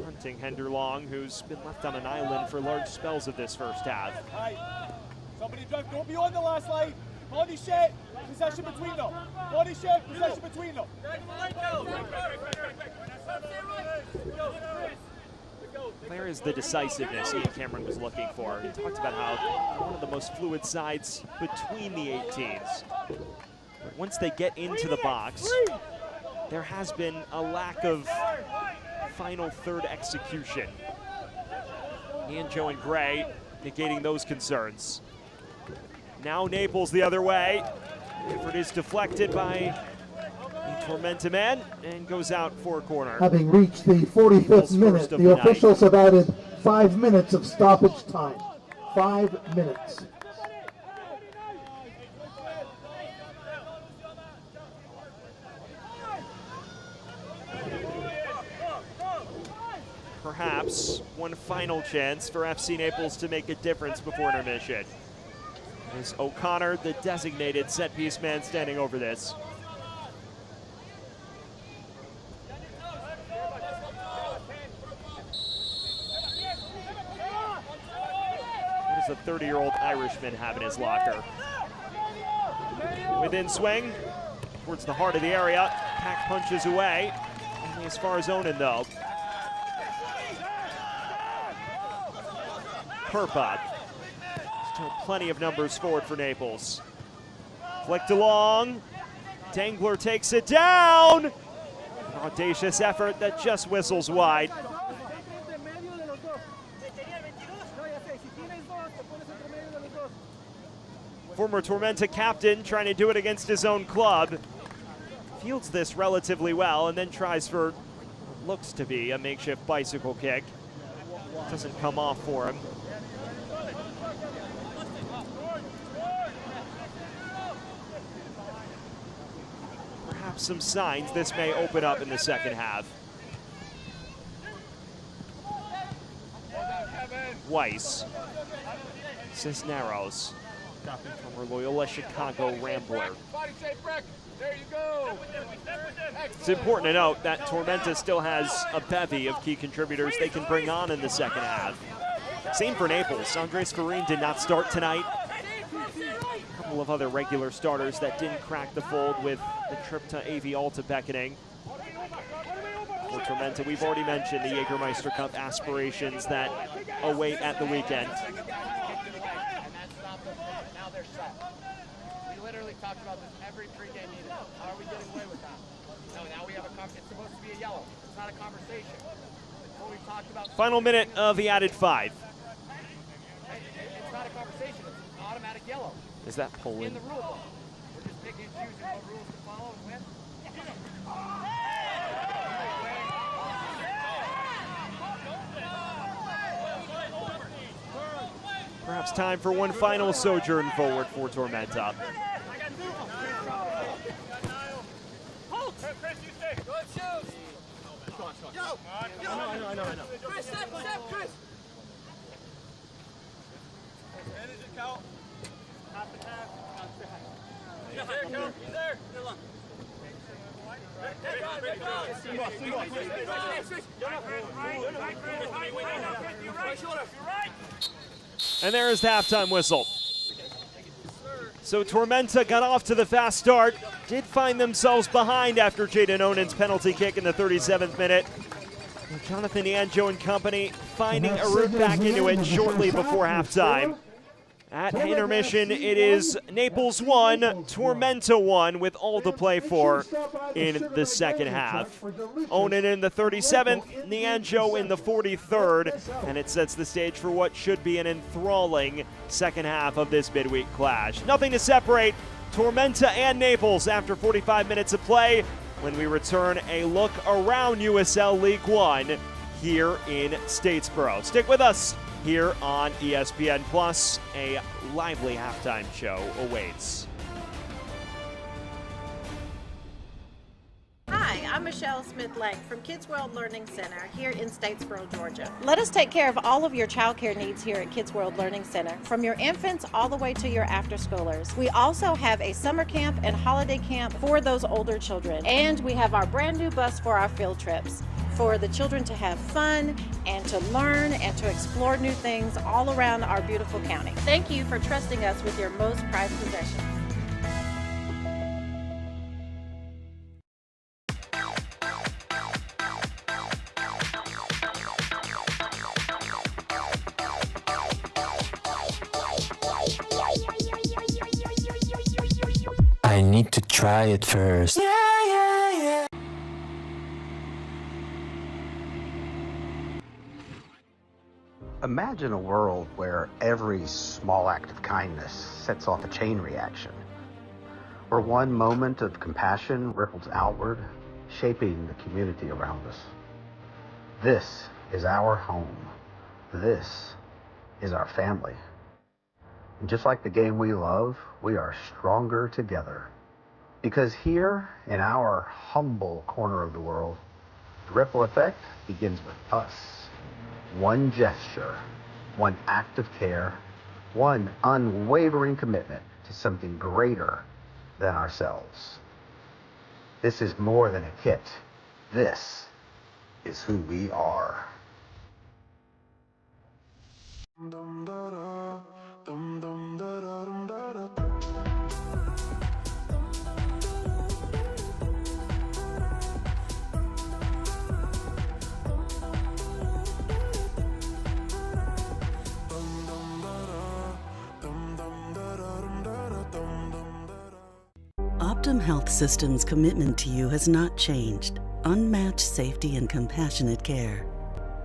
hunting Henderlong, who's been left on an island for large spells of this first half. Somebody drive, don't be on the last line. Body shape, possession between them. Body shape, possession between them. There is the decisiveness Ian Cameron was looking for. He talked about how one of the most fluid sides between the 18s. But once they get into the box, there has been a lack of final third execution. Nianjo and Gray negating those concerns. Now Naples the other way. Effort is deflected by the Tormenta man and goes out for a corner. Having reached the 45th minute, the officials have added 5 minutes of stoppage time. 5 minutes. Perhaps one final chance for FC Naples to make a difference before intermission. Is O'Connor, the designated set-piece man, standing over this. What does the 30-year-old Irishman have in his locker? Within swing, towards the heart of the area. Pack punches away. Only as far as Onan, though. Perpa. Still plenty of numbers forward for Naples. Flicked along. Dangler takes it down. An audacious effort that just whistles wide. former Tormenta captain, trying to do it against his own club. Fields this relatively well and then tries for what looks to be a makeshift bicycle kick. Doesn't come off for him. Perhaps some signs this may open up in the second half. Weiss, Cisneros, former Loyola Chicago Rambler. It's important to note that Tormenta still has a bevy of key contributors they can bring on in the second half. Same for Naples. Andres Farin did not start tonight. A couple of other regular starters that didn't crack the fold with the trip to AV Alta beckoning. For Tormenta, we've already mentioned the Jägermeister Cup aspirations that await at the weekend. We literally talked about this every pregame meeting. How are we getting away with that? No, now we have a it's supposed to be a yellow. It's not a conversation. It's what we talked about. Final minute of the added 5. It's not a conversation. It's an automatic yellow. Is that Poland? In the rule book. We're just picking and choosing what rules to follow and when. Perhaps time for one final sojourn forward for Tormenta. I know. Chris, step, Chris. And there is the halftime whistle. So Tormenta got off to the fast start, did find themselves behind after Jaden Onan's penalty kick in the 37th minute. Jonathan Anjo and company finding a route back into it shortly before halftime. At intermission, it is Naples 1, Tormenta 1, with all to play for in the second half. Onan in the 37th, Nianjo in the 43rd, and it sets the stage for what should be an enthralling second half of this midweek clash. Nothing to separate Tormenta and Naples after 45 minutes of play when we return a look around USL League One here in Statesboro. Stick with us here on ESPN Plus. A lively halftime show awaits. Hi, I'm Michelle Smith-Lang from Kids World Learning Center here in Statesboro, Georgia. Let us take care of all of your child care needs here at Kids World Learning Center, from your infants all the way to your after-schoolers. We also have a summer camp and holiday camp for those older children. And we have our brand new bus for our field trips, for the children to have fun and to learn and to explore new things all around our beautiful county. Thank you for trusting us with your most prized possessions. I need to try it first. Imagine a world where every small act of kindness sets off a chain reaction, where one moment of compassion ripples outward, shaping the community around us. This is our home. This is our family. And just like the game we love, we are stronger together. Because here, in our humble corner of the world, the ripple effect begins with us. One gesture, one act of care, one unwavering commitment to something greater than ourselves. This is more than a kit. This is who we are. Optum Health System's commitment to you has not changed. Unmatched safety and compassionate care.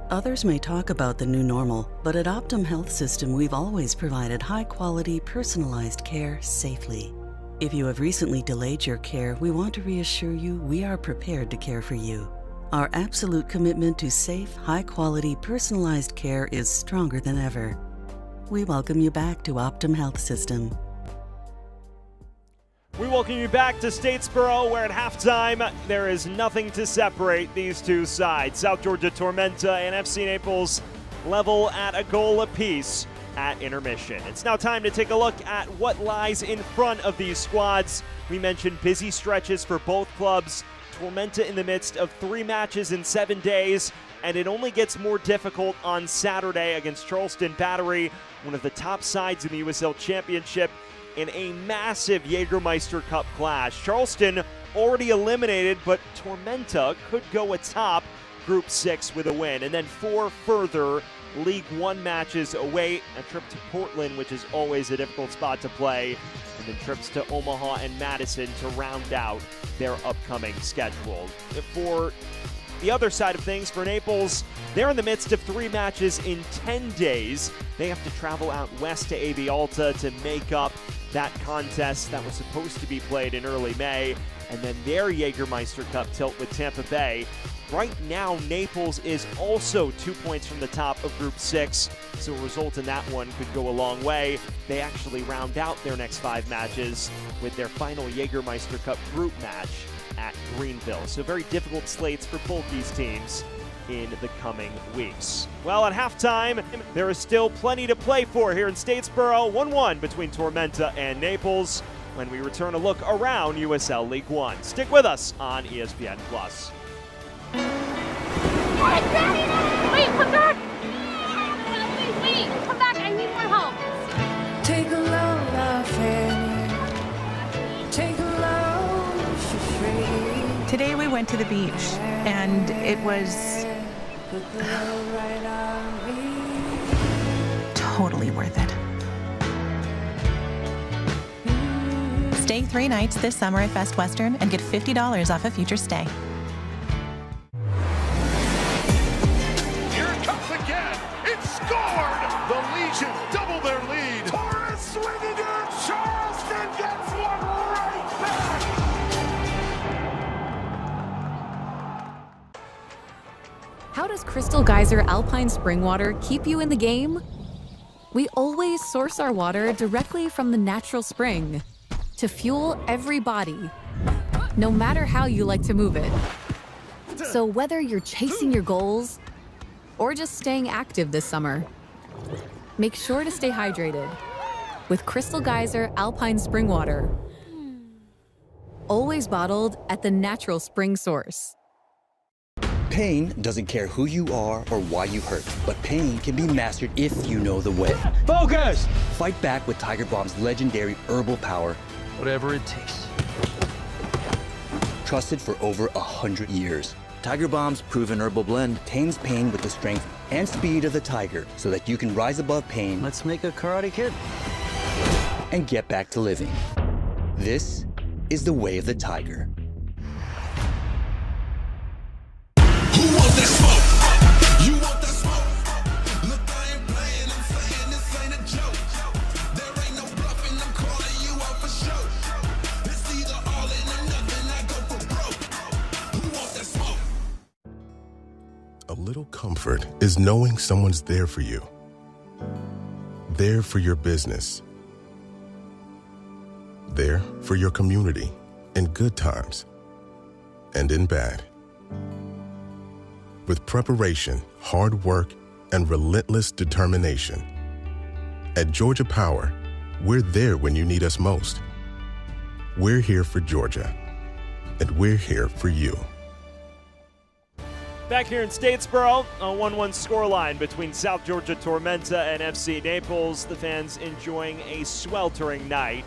Others may talk about the new normal, but at Optum Health System, we've always provided high-quality, personalized care safely. If you have recently delayed your care, we want to reassure you we are prepared to care for you. Our absolute commitment to safe, high-quality, personalized care is stronger than ever. We welcome you back to Optum Health System. We welcome you back to Statesboro, where at halftime there is nothing to separate these two sides. South Georgia Tormenta and FC Naples level at a goal apiece at intermission. It's now time to take a look at what lies in front of these squads. We mentioned busy stretches for both clubs. Tormenta in the midst of 3 matches in 7 days, and it only gets more difficult on Saturday against Charleston Battery, one of the top sides in the USL Championship, in a massive Jägermeister Cup clash. Charleston already eliminated, but Tormenta could go atop Group 6 with a win. And then 4 further League One matches await. A trip to Portland, which is always a difficult spot to play. And then trips to Omaha and Madison to round out their upcoming schedule. For the other side of things, for Naples, they're in the midst of 3 matches in 10 days. They have to travel out west to AB Alta to make up that contest that was supposed to be played in early May, and then their Jägermeister Cup tilt with Tampa Bay. Right now, Naples is also 2 points from the top of Group 6, so a result in that one could go a long way. They actually round out their next 5 matches with their final Jägermeister Cup group match at Greenville. So very difficult slates for both these teams in the coming weeks. Well, at halftime, there is still plenty to play for here in Statesboro. 1-1 between Tormenta and Naples when we return a look around USL League One. Stick with us on ESPN+. Wait, come back! Wait, come back, I need more help. Take a love affair. Take a love for free. Today we went to the beach, and it was totally worth it. Stay 3 nights this summer at Best Western and get $50 off a future stay. Here it comes again. It's scored. The Legion double their lead. Torres swinging in. Charleston gets one right back. How does Crystal Geyser Alpine Spring Water keep you in the game? We always source our water directly from the natural spring to fuel every body, no matter how you like to move it. So whether you're chasing your goals or just staying active this summer, make sure to stay hydrated with Crystal Geyser Alpine Spring Water. Always bottled at the natural spring source. Pain doesn't care who you are or why you hurt, but pain can be mastered if you know the way. Focus! Fight back with Tiger Balm's legendary herbal power. Whatever it takes. Trusted for over 100 years. Tiger Balm's proven herbal blend tames pain with the strength and speed of the tiger so that you can rise above pain. Let's make a Karate Kid. And get back to living. This is the way of the tiger. A little comfort is knowing someone's there for you. There for your business. There for your community in good times and in bad. With preparation, hard work, and relentless determination. At Georgia Power, we're there when you need us most. We're here for Georgia, and we're here for you. Back here in Statesboro, a 1-1 scoreline between South Georgia Tormenta and FC Naples. The fans enjoying a sweltering night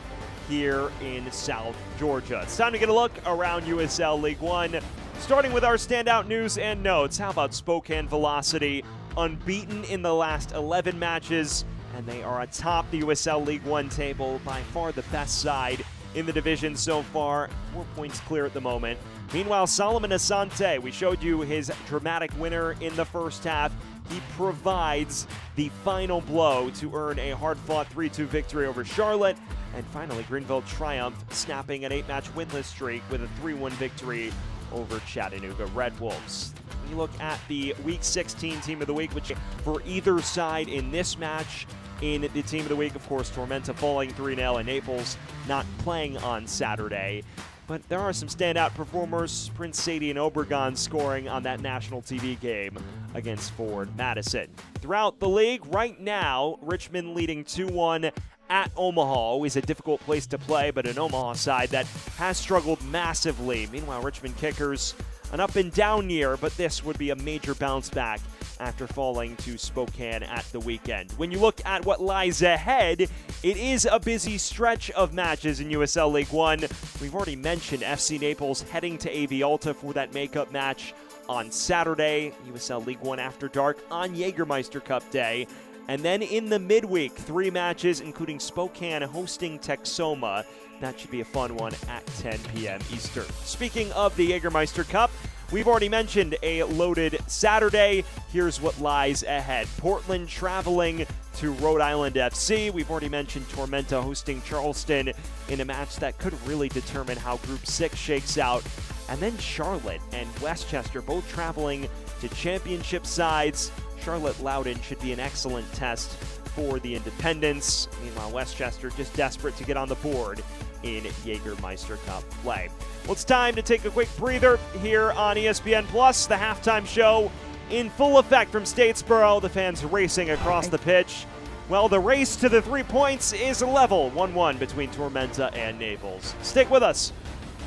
here in South Georgia. It's time to get a look around USL League One, starting with our standout news and notes. How about Spokane Velocity, unbeaten in the last 11 matches, and they are atop the USL League One table, by far the best side in the division so far. 4 points clear at the moment. Meanwhile, Solomon Asante, we showed you his dramatic winner in the first half. He provides the final blow to earn a hard-fought 3-2 victory over Charlotte. And finally, Greenville triumphed, snapping an 8-match winless streak with a 3-1 victory over Chattanooga Red Wolves. We look at the Week 16 Team of the Week, which for either side in this match. In the Team of the Week, of course, Tormenta falling 3-0 and Naples not playing on Saturday. But there are some standout performers. Prince Sadie and Obregon scoring on that national TV game against Ford Madison. Throughout the league, right now, Richmond leading 2-1 at Omaha. Always a difficult place to play, but an Omaha side that has struggled massively. Meanwhile, Richmond kickers, an up and down year, but this would be a major bounce back after falling to Spokane at the weekend. When you look at what lies ahead, it is a busy stretch of matches in USL League One. We've already mentioned FC Naples heading to AV Alta for that makeup match on Saturday. USL League One After Dark on Jägermeister Cup Day. And then in the midweek, 3 matches, including Spokane hosting Texoma. That should be a fun one at 10 p.m. Eastern. Speaking of the Jägermeister Cup, we've already mentioned a loaded Saturday. Here's what lies ahead. Portland traveling to Rhode Island FC. We've already mentioned Tormenta hosting Charleston in a match that could really determine how Group 6 shakes out. And then Charlotte and Westchester both traveling to championship sides. Charlotte-Loudoun should be an excellent test for the Independents. Meanwhile, Westchester just desperate to get on the board in Jägermeister Cup play. Well, it's time to take a quick breather here on ESPN Plus. The halftime show in full effect from Statesboro. The fans racing across the pitch. Well, the race to the 3 points is level, 1-1 between Tormenta and Naples. Stick with us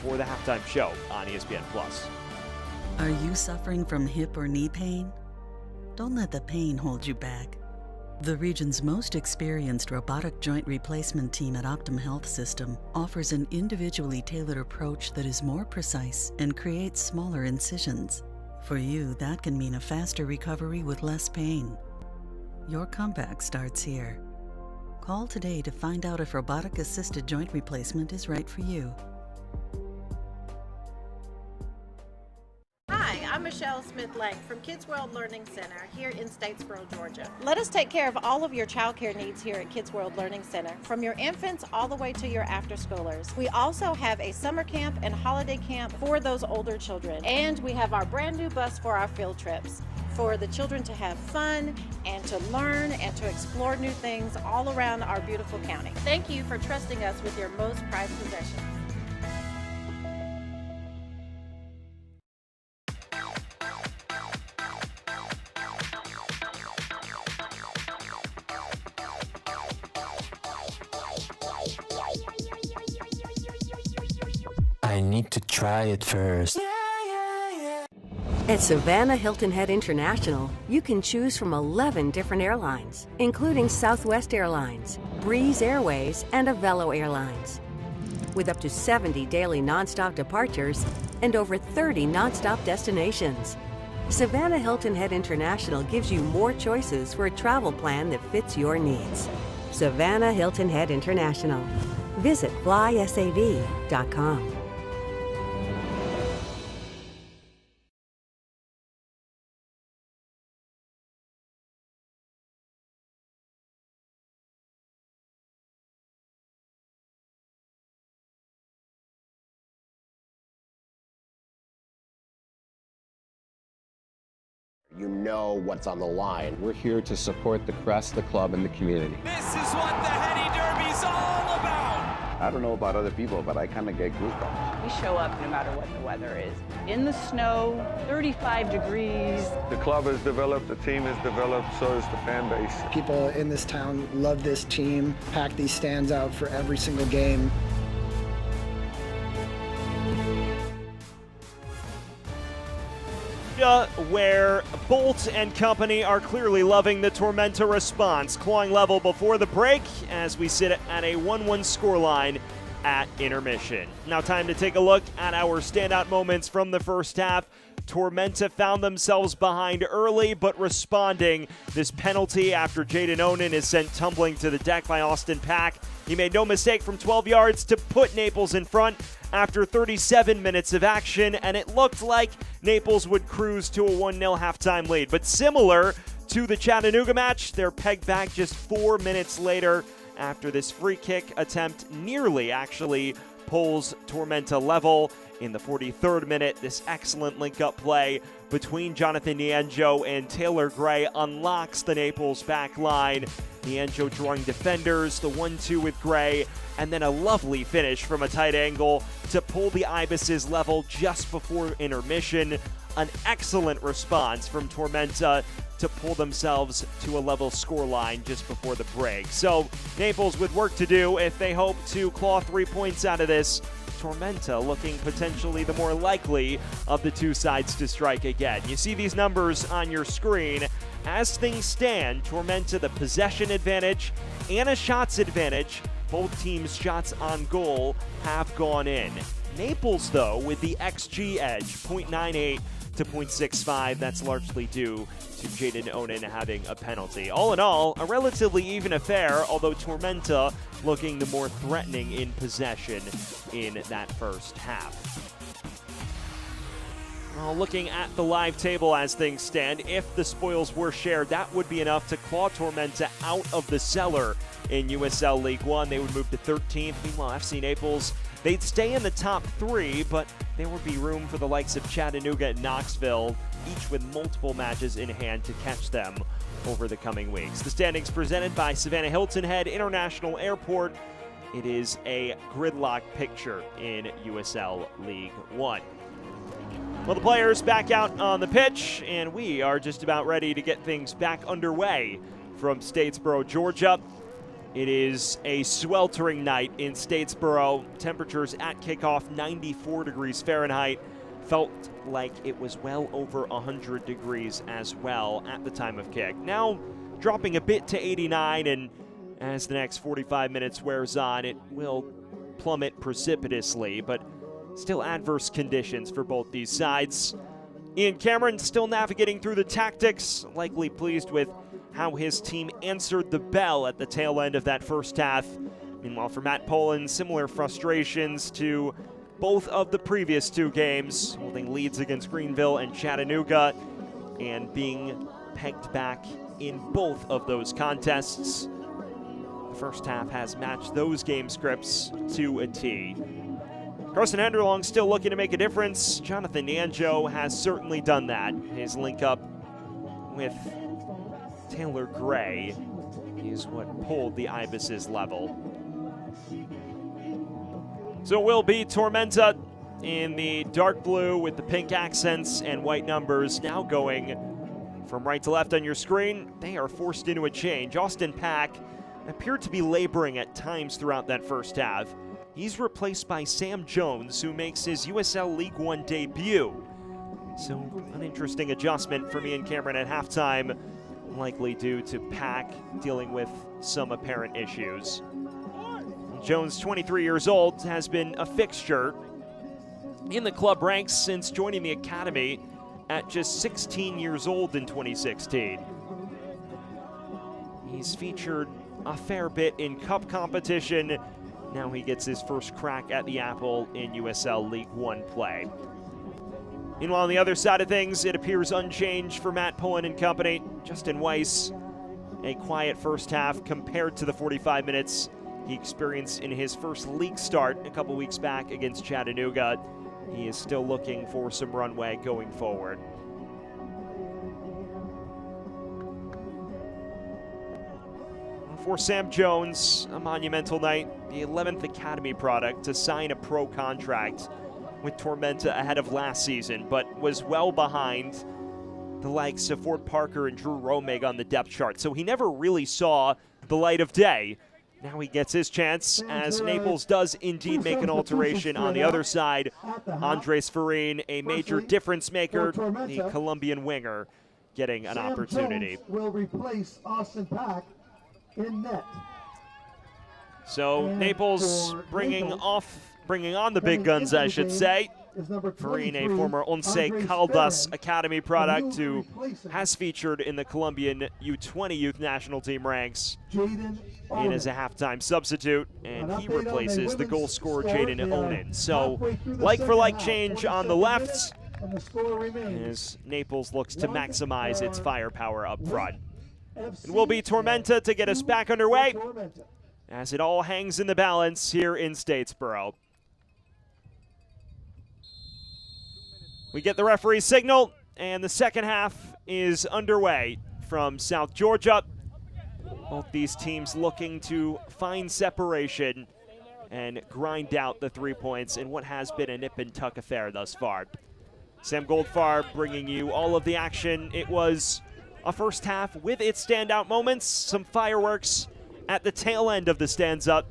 for the halftime show on ESPN Plus. Are you suffering from hip or knee pain? Don't let the pain hold you back. The region's most experienced robotic joint replacement team at Optum Health System offers an individually tailored approach that is more precise and creates smaller incisions. For you, that can mean a faster recovery with less pain. Your comeback starts here. Call today to find out if robotic-assisted joint replacement is right for you. Hi, I'm Michelle Smith-Lang from Kids World Learning Center here in Statesboro, Georgia. Let us take care of all of your child care needs here at Kids World Learning Center, from your infants all the way to your after-schoolers. We also have a summer camp and holiday camp for those older children. And we have our brand new bus for our field trips, for the children to have fun and to learn and to explore new things all around our beautiful county. Thank you for trusting us with your most prized possessions. I need to try it first. At Savannah Hilton Head International, you can choose from 11 different airlines, including Southwest Airlines, Breeze Airways, and Avelo Airlines. With up to 70 daily nonstop departures and over 30 nonstop destinations, Savannah Hilton Head International gives you more choices for a travel plan that fits your needs. Savannah Hilton Head International. Visit flysav.com. You know what's on the line. We're here to support the crest, the club, and the community. This is what the Henny Derby's all about! I don't know about other people, but I kind of get goosebumps. We show up no matter what the weather is. In the snow, 35 degrees. The club has developed, the team has developed, so has the fan base. People in this town love this team, pack these stands out for every single game. Where Bolt and company are clearly loving the Tormenta response, clawing level before the break as we sit at a 1-1 scoreline at intermission. Now time to take a look at our standout moments from the first half. Tormenta found themselves behind early, but responding. This penalty after Jaden Onan is sent tumbling to the deck by Austin Pack. He made no mistake from 12 yards to put Naples in front after 37 minutes of action, and it looked like Naples would cruise to a 1-0 halftime lead. But similar to the Chattanooga match, they're pegged back just 4 minutes later after this free kick attempt nearly actually pulls Tormenta level. In the 43rd minute, this excellent link-up play between Jonathan Nienjo and Taylor Gray unlocks the Naples back line. Nienjo drawing defenders, the 1-2 with Gray, and then a lovely finish from a tight angle to pull the Ibises level just before intermission. An excellent response from Tormenta to pull themselves to a level scoreline just before the break. So Naples with work to do if they hope to claw 3 points out of this. Tormenta looking potentially the more likely of the two sides to strike again. You see these numbers on your screen. As things stand, Tormenta the possession advantage and a shots advantage. Both teams' shots on goal have gone in. Naples, though, with the XG edge, 0.98 to 0.65. That's largely due to Jaden Onan having a penalty. All in all, a relatively even affair, although Tormenta looking the more threatening in possession in that first half. Well, looking at the live table as things stand, if the spoils were shared, that would be enough to claw Tormenta out of the cellar in USL League One. They would move to 13th. Meanwhile, FC Naples, they'd stay in the top 3, but there would be room for the likes of Chattanooga and Knoxville, each with multiple matches in hand to catch them over the coming weeks. The standings presented by Savannah Hilton Head International Airport. It is a gridlock picture in USL League One. Well, the players back out on the pitch, and we are just about ready to get things back underway from Statesboro, Georgia. It is a sweltering night in Statesboro. Temperatures at kickoff, 94 degrees Fahrenheit. Felt like it was well over 100 degrees as well at the time of kick. Now dropping a bit to 89, and as the next 45 minutes wears on, it will plummet precipitously, but still adverse conditions for both these sides. Ian Cameron still navigating through the tactics, likely pleased with how his team answered the bell at the tail end of that first half. Meanwhile, for Matt Poland, similar frustrations to both of the previous two games, holding leads against Greenville and Chattanooga, and being pegged back in both of those contests. The first half has matched those game scripts to a T. Carson Henderlong still looking to make a difference. Jonathan Nienjo has certainly done that. His link up with Taylor Gray is what pulled the Ibises level. So it will be Tormenta in the dark blue with the pink accents and white numbers. Now going from right to left on your screen, they are forced into a change. Austin Pack appeared to be laboring at times throughout that first half. He's replaced by Sam Jones, who makes his USL League One debut. So an interesting adjustment for Ian Cameron at halftime, likely due to Pack dealing with some apparent issues. Jones, 23 years old, has been a fixture in the club ranks since joining the Academy at just 16 years old in 2016. He's featured a fair bit in cup competition. Now he gets his first crack at the apple in USL League One play. Meanwhile, on the other side of things, it appears unchanged for Matt Poland and company. Justin Weiss, a quiet first half compared to the 45 minutes he experienced in his first league start a couple weeks back against Chattanooga. He is still looking for some runway going forward. For Sam Jones, a monumental night, the 11th Academy product to sign a pro contract with Tormenta ahead of last season, but was well behind the likes of Ford Parker and Drew Romig on the depth chart, so he never really saw the light of day. Now he gets his chance as Naples does indeed make an alteration on the other side. Andres Farine, a major difference maker, the Colombian winger, getting an opportunity. Will replace Austin Pack in net. So Naples bringing on the big guns, I should say. is number Farine, 23, a former Once Andres Caldas Ferrin, Academy product and who replacing has featured in the Colombian U20 youth national team ranks. Jaden In as a Onen. halftime substitute, and An he update on the replaces the goal women's scorer score. Jaden They are Onen. So, halfway through the like-for-like second change half, on the 47 left, minutes, and the score remains as Naples looks to maximize its firepower up front. FC It will be Tormenta to get us back underway, Tormenta. as it all hangs in the balance here in Statesboro. We get the referee's signal, and the second half is underway from South Georgia. Both these teams looking to find separation and grind out the 3 points in what has been a nip and tuck affair thus far. Sam Goldfarb bringing you all of the action. It was a first half with its standout moments, some fireworks at the tail end of the stanza.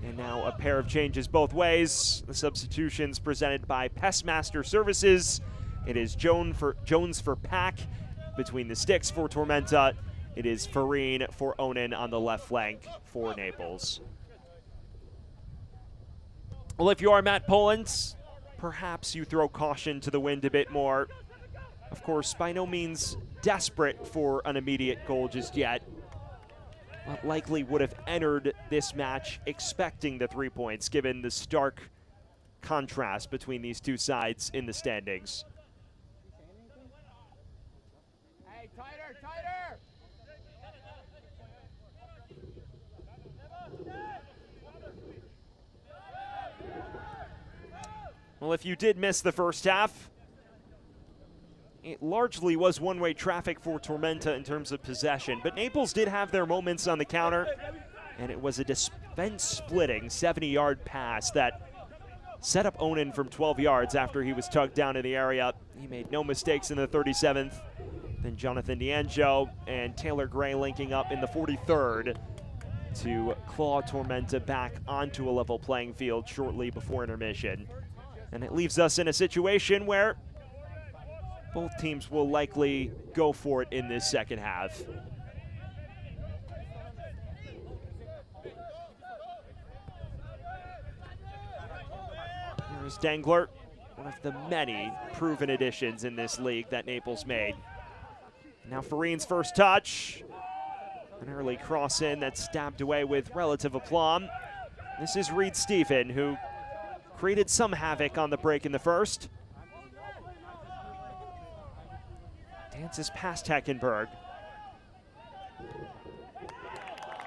And now a pair of changes both ways. The substitutions presented by Pestmaster Services. It is Jones for Pack between the sticks for Tormenta. It is Farine for Onen on the left flank for Naples. Well, if you are Matt Poland, perhaps you throw caution to the wind a bit more. Of course, by no means desperate for an immediate goal just yet, but likely would have entered this match expecting the 3 points, given the stark contrast between these two sides in the standings. Hey, tighter, tighter! Well, if you did miss the first half, it largely was one-way traffic for Tormenta in terms of possession, but Naples did have their moments on the counter, and it was a defense-splitting 70-yard pass that set up Onen from 12 yards after he was tugged down in the area. He made no mistakes in the 37th. Then Jonathan Nianjo and Taylor Gray linking up in the 43rd to claw Tormenta back onto a level playing field shortly before intermission. And it leaves us in a situation where both teams will likely go for it in this second half. Here's Dangler, one of the many proven additions in this league that Naples made. Now Farine's first touch. An early cross in that's stabbed away with relative aplomb. This is Reed Stephen, who created some havoc on the break in the first. Dances past Heckenberg.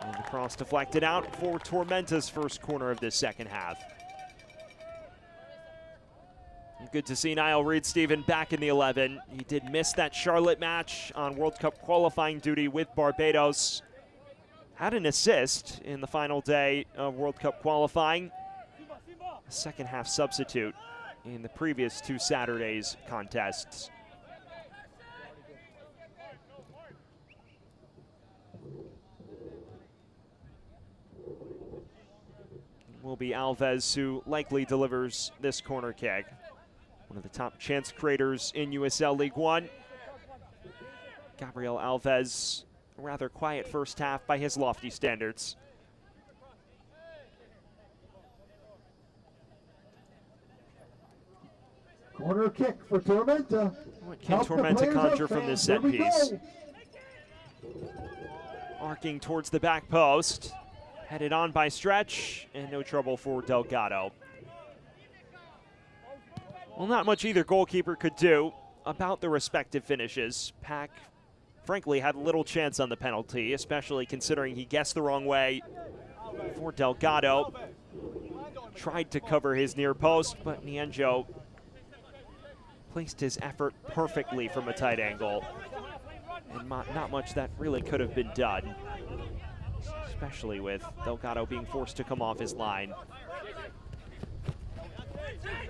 And the cross deflected out for Tormenta's first corner of this second half. Good to see Niall Reed-Stephen back in the 11. He did miss that Charlotte match on World Cup qualifying duty with Barbados. Had an assist in the final day of World Cup qualifying. A second half substitute in the previous two Saturdays contests. It will be Alves who likely delivers this corner kick. One of the top chance creators in USL League One. Gabriel Alves, a rather quiet first half by his lofty standards. Corner kick for Tormenta. What can Tormenta conjure from this set piece? Arcing towards the back post. Headed on by Stretch, and no trouble for Delgado. Well, not much either goalkeeper could do about the respective finishes. Pack, frankly, had little chance on the penalty, especially considering he guessed the wrong way for Delgado. Tried to cover his near post, but Nianjo placed his effort perfectly from a tight angle. And not much that really could have been done, especially with Delgado being forced to come off his line.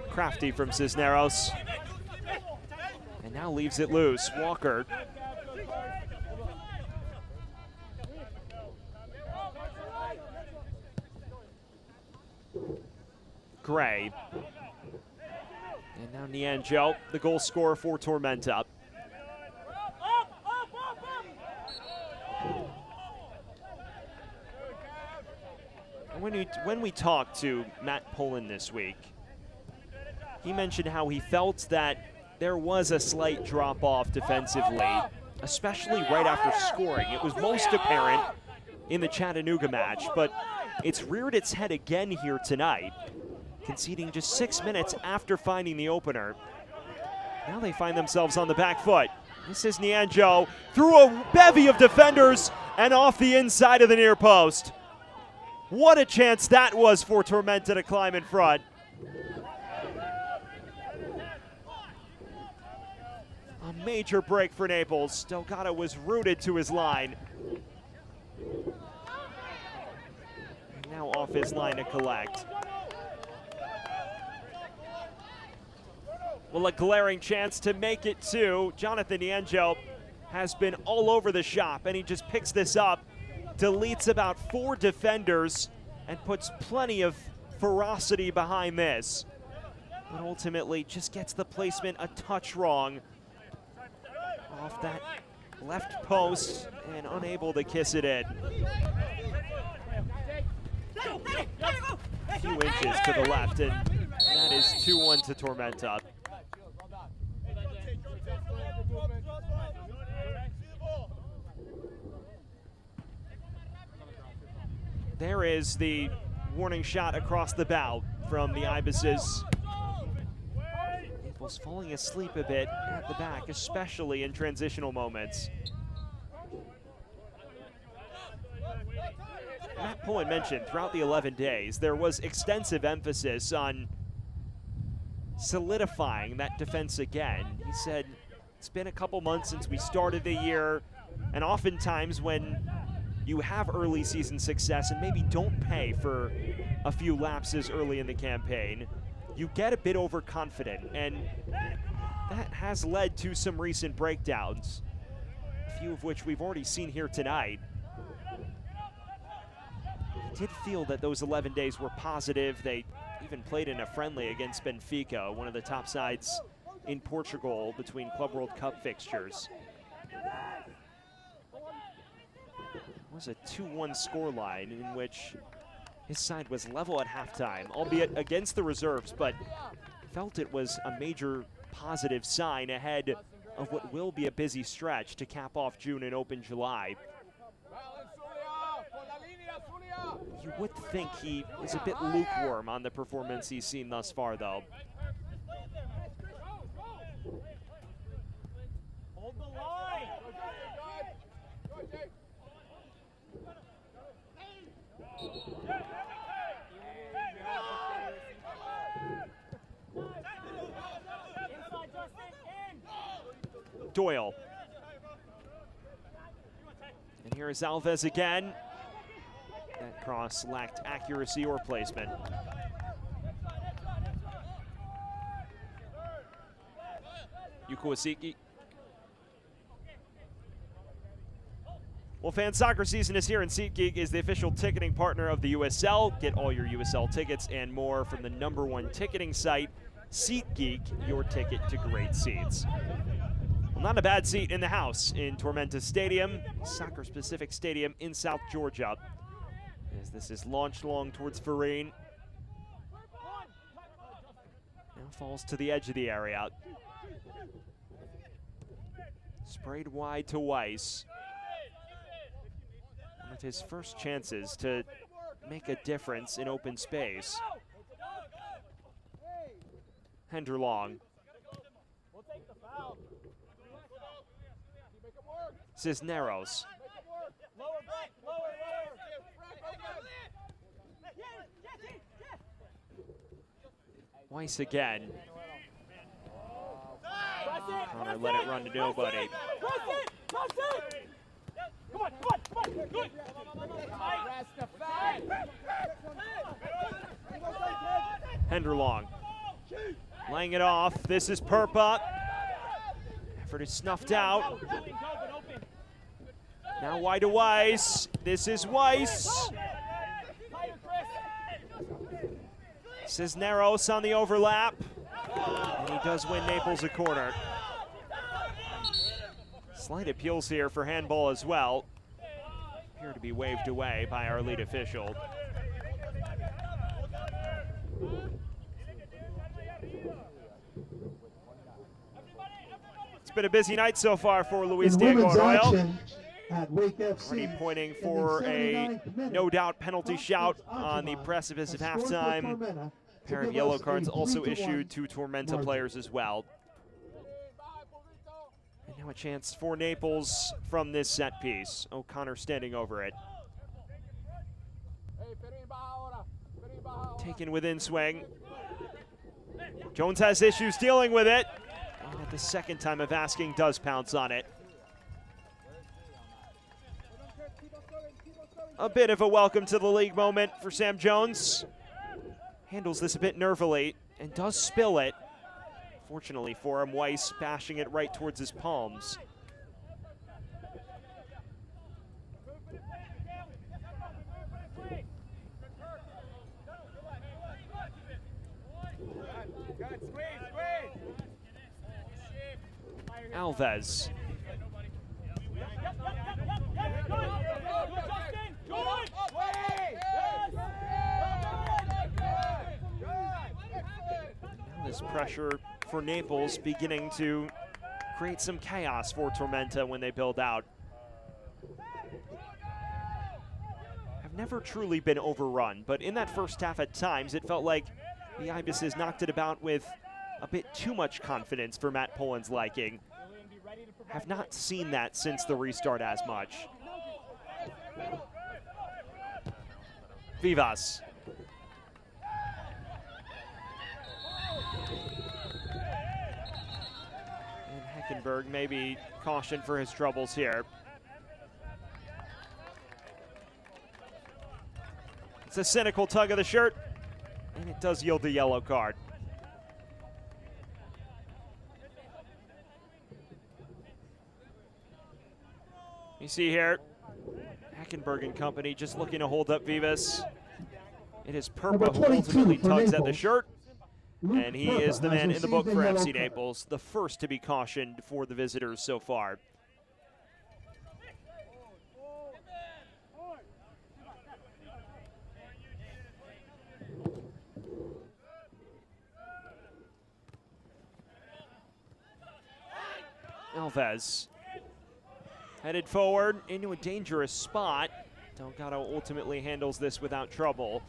Crafty from Cisneros. And now leaves it loose. Walker. Gray. And now Nianjo, the goal scorer for Tormenta. When we talked to Matt Poland this week, he mentioned how he felt that there was a slight drop-off defensively, especially right after scoring. It was most apparent in the Chattanooga match, but it's reared its head again here tonight, conceding just 6 minutes after finding the opener. Now they find themselves on the back foot. This is Nianjo through a bevy of defenders and off the inside of the near post. What a chance that was for Tormenta to climb in front. A major break for Naples. Delgado was rooted to his line. And now off his line to collect. Well, a glaring chance to make it two. Jonathan Nianjo has been all over the shop, and he just picks this up, deletes about 4 defenders, and puts plenty of ferocity behind this. But ultimately just gets the placement a touch wrong off that left post and unable to kiss it in. A few inches to the left, and that is 2-1 to Tormenta. There is the warning shot across the bow from the Ibises. Naples falling asleep a bit at the back, especially in transitional moments. Matt Pullen mentioned throughout the 11 days, there was extensive emphasis on solidifying that defense again. He said, it's been a couple months since we started the year, and oftentimes when you have early season success and maybe don't pay for a few lapses early in the campaign, you get a bit overconfident, and that has led to some recent breakdowns, a few of which we've already seen here tonight. I did feel that those 11 days were positive. They even played in a friendly against Benfica, one of the top sides in Portugal between Club World Cup fixtures. It was a 2-1 scoreline in which his side was level at halftime, albeit against the reserves, but felt it was a major positive sign ahead of what will be a busy stretch to cap off June and open July. You would think he is a bit lukewarm on the performance he's seen thus far, though. Hold the line. Doyle. And here is Alves again. That cross lacked accuracy or placement. Yuko. Well, fan soccer season is here, and SeatGeek is the official ticketing partner of the USL. Get all your USL tickets and more from the #1 ticketing site, SeatGeek, your ticket to great seats. Well, not a bad seat in the house in Tormenta Stadium, soccer-specific stadium in South Georgia. As this is launched long towards Farine. Now falls to the edge of the area. Sprayed wide to Weiss. With his first chances to make a difference in open space. Henderlong. Cisneros. Weiss again. Connor let it run to nobody. Henderlong laying it off. This is Perpa. Effort is snuffed out. Now wide to Weiss. This is Weiss. Cisneros on the overlap. And he does win Naples a corner. Slight appeals here for handball as well. Appear to be waved away by our lead official. been a busy night so far for Luis In Diego women's Arroyo. action at Wake FC, Already pointing in for the a 79th minute, no-doubt penalty shout Francis on the Ajimon precipice of has scored for halftime. Tormenta A pair to of give yellow us a cards also 3-1 issued to Tormenta margin. players as well. And now a chance for Naples from this set piece. O'Connor standing over it. Taken within swing. Jones has issues dealing with it. And at the second time of asking, does pounce on it. A bit of a welcome to the league moment for Sam Jones. Handles this a bit nervily and does spill it. Fortunately for him, Weiss bashing it right towards his palms. Alves. Now this pressure for Naples beginning to create some chaos for Tormenta when they build out. Have never truly been overrun, but in that first half at times it felt like the Ibises knocked it about with a bit too much confidence for Matt Poland's liking. Have not seen that since the restart as much. Vivas. And Heckenberg maybe cautioned for his troubles here. It's a cynical tug of the shirt, and it does yield the yellow card. You see here, Heckenberg and company just looking to hold up Vivas. It is Perpa who ultimately tugs at the shirt, and he is the man in the book for FC Naples, the first to be cautioned for the visitors so far. Alves. Headed forward into a dangerous spot. Delgado ultimately handles this without trouble.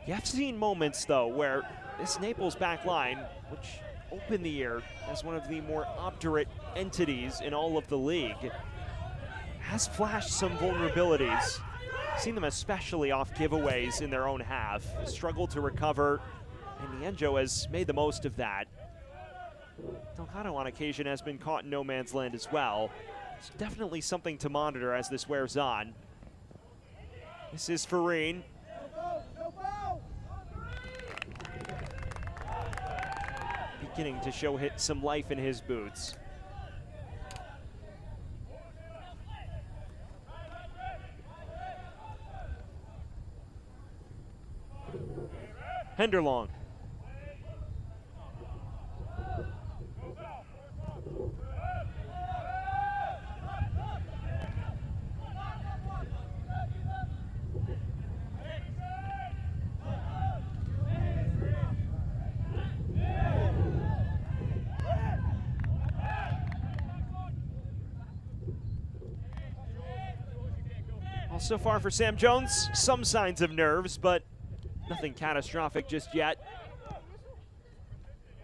You have seen moments, though, where this Naples back line, which opened the year as one of the more obdurate entities in all of the league, has flashed some vulnerabilities. Seen them especially off giveaways in their own half. Struggled to recover, and Nienjo has made the most of that. Delgado on occasion has been caught in no man's land as well. It's definitely something to monitor as this wears on. This is Farine. Beginning to show some life in his boots. Henderlong. So far for Sam Jones, some signs of nerves, but nothing catastrophic just yet.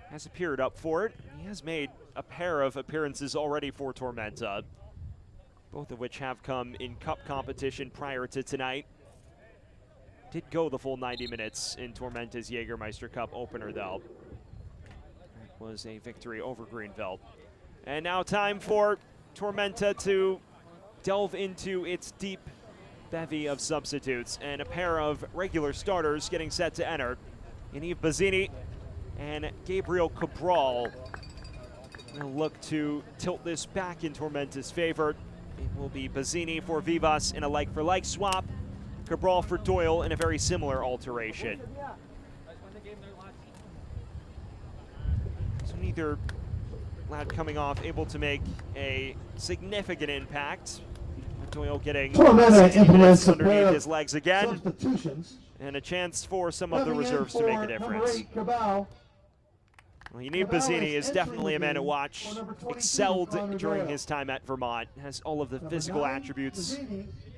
Has appeared up for it. He has made a pair of appearances already for Tormenta, both of which have come in cup competition prior to tonight. Did go the full 90 minutes in Tormenta's Jägermeister Cup opener, though. That was a victory over Greenville. And now time for Tormenta to delve into its deep bevy of substitutes, and a pair of regular starters getting set to enter. Yaniv Bazzini and Gabriel Cabral will look to tilt this back in Tormenta's favor. It will be Bazzini for Vivas in a like-for-like swap, Cabral for Doyle in a very similar alteration. So neither lad coming off able to make a significant impact. Doyle getting 60 minutes underneath his legs again, and a chance for some of the reserves to make a difference. Well, Yaniv Bazzini is definitely a man to watch. Excelled during his time at Vermont. Has all of the physical attributes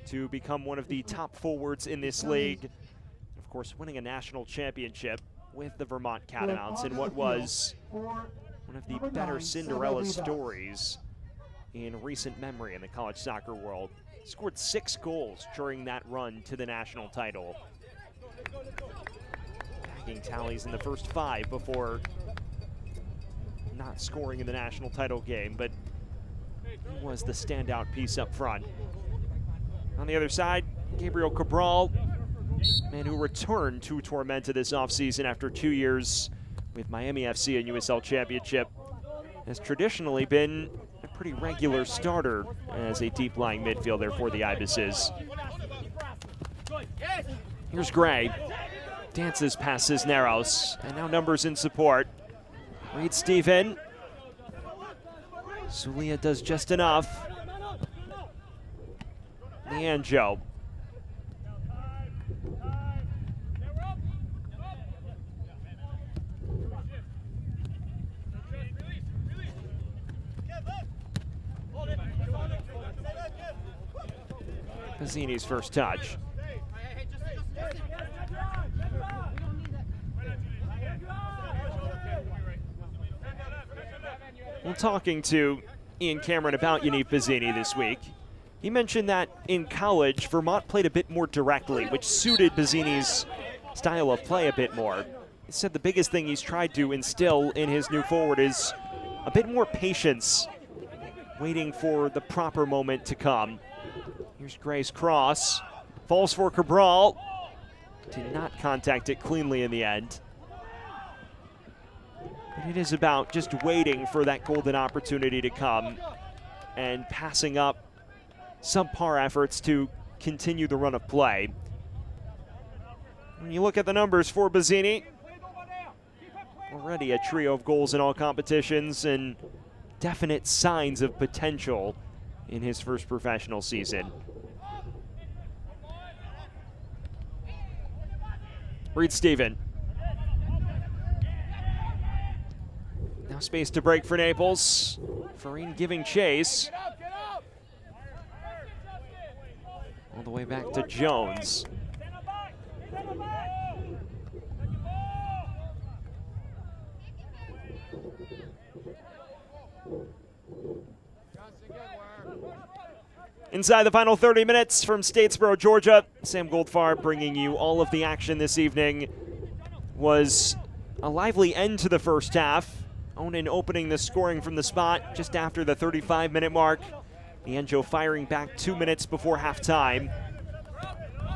to become one of the top forwards in this league. Of course, winning a national championship with the Vermont Catamounts in what was one of the better Cinderella stories in recent memory in the college soccer world. Scored 6 goals during that run to the national title. Bagging tallies in the first 5 before not scoring in the national title game, but he was the standout piece up front. On the other side, Gabriel Cabral, man who returned to Tormenta this offseason after 2 years with Miami FC and USL Championship, has traditionally been a pretty regular starter as a deep-lying midfielder for the Ibises. Here's Gray, dances past Cisneros, and now numbers in support. Reed Stephen. Zulia does just enough. Leandro. Bazzini's first touch. Well, talking to Ian Cameron about Yaniv Bazzini this week, he mentioned that in college, Vermont played a bit more directly, which suited Bazzini's style of play a bit more. He said the biggest thing he's tried to instill in his new forward is a bit more patience, waiting for the proper moment to come. Here's Gray's cross, falls for Cabral, did not contact it cleanly in the end. But it is about just waiting for that golden opportunity to come and passing up subpar efforts to continue the run of play. When you look at the numbers for Bazzini, already a trio of goals in all competitions and definite signs of potential in his first professional season. Reed Stephen. Now space to break for Naples. Farine giving chase. All the way back to Jones. Inside the final 30 minutes from Statesboro, Georgia, Sam Goldfarb bringing you all of the action this evening. Was a lively end to the first half. Onan opening the scoring from the spot just after the 35-minute mark. Leandro firing back 2 minutes before halftime.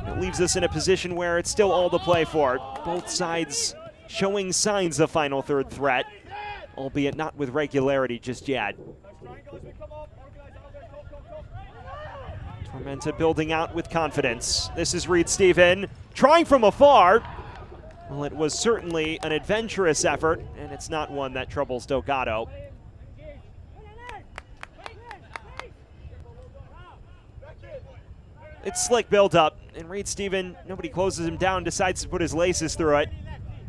It leaves us in a position where it's still all to play for. Both sides showing signs of final third threat, albeit not with regularity just yet. Tormenta building out with confidence. This is Reed Stephen trying from afar. Well, it was certainly an adventurous effort, and it's not one that troubles Delgado. It's slick build-up, and Reed Stephen, nobody closes him down, decides to put his laces through it.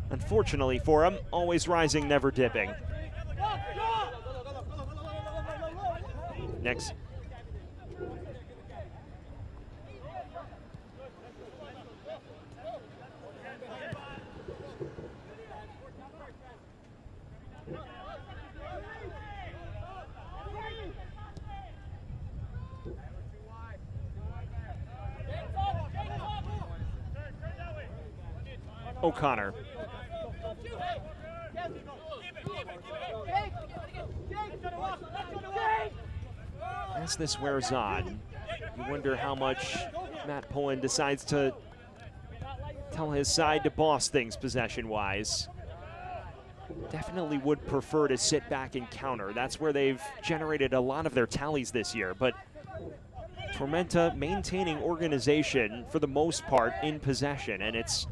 Unfortunately for him, always rising, never dipping. Next. O'Connor. As this wears on, you wonder how much Matt Pullen decides to tell his side to boss things possession-wise. Definitely would prefer to sit back and counter. That's where they've generated a lot of their tallies this year, but Tormenta maintaining organization for the most part in possession, and it's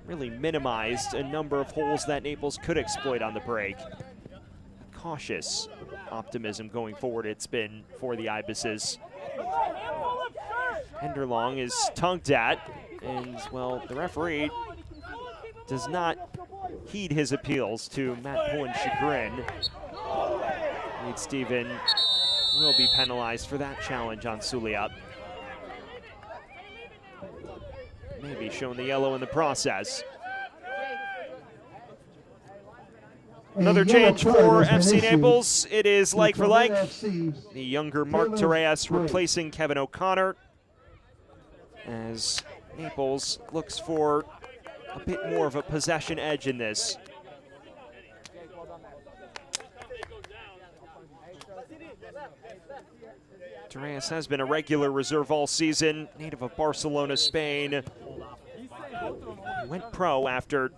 really minimized a number of holes that Naples could exploit on the break. Cautious optimism going forward it's been for the Ibises. Henderlong is tugged at, and, well, the referee does not heed his appeals to Matt Pullen's chagrin. Reed Stephen will be penalized for that challenge on Suliat. Maybe shown the yellow in the process. Another change for FC Naples. It is like for like. The younger Mark Torres replacing Kevin O'Connor, as Naples looks for a bit more of a possession edge in this. Torres has been a regular reserve all season, native of Barcelona, Spain. He went pro after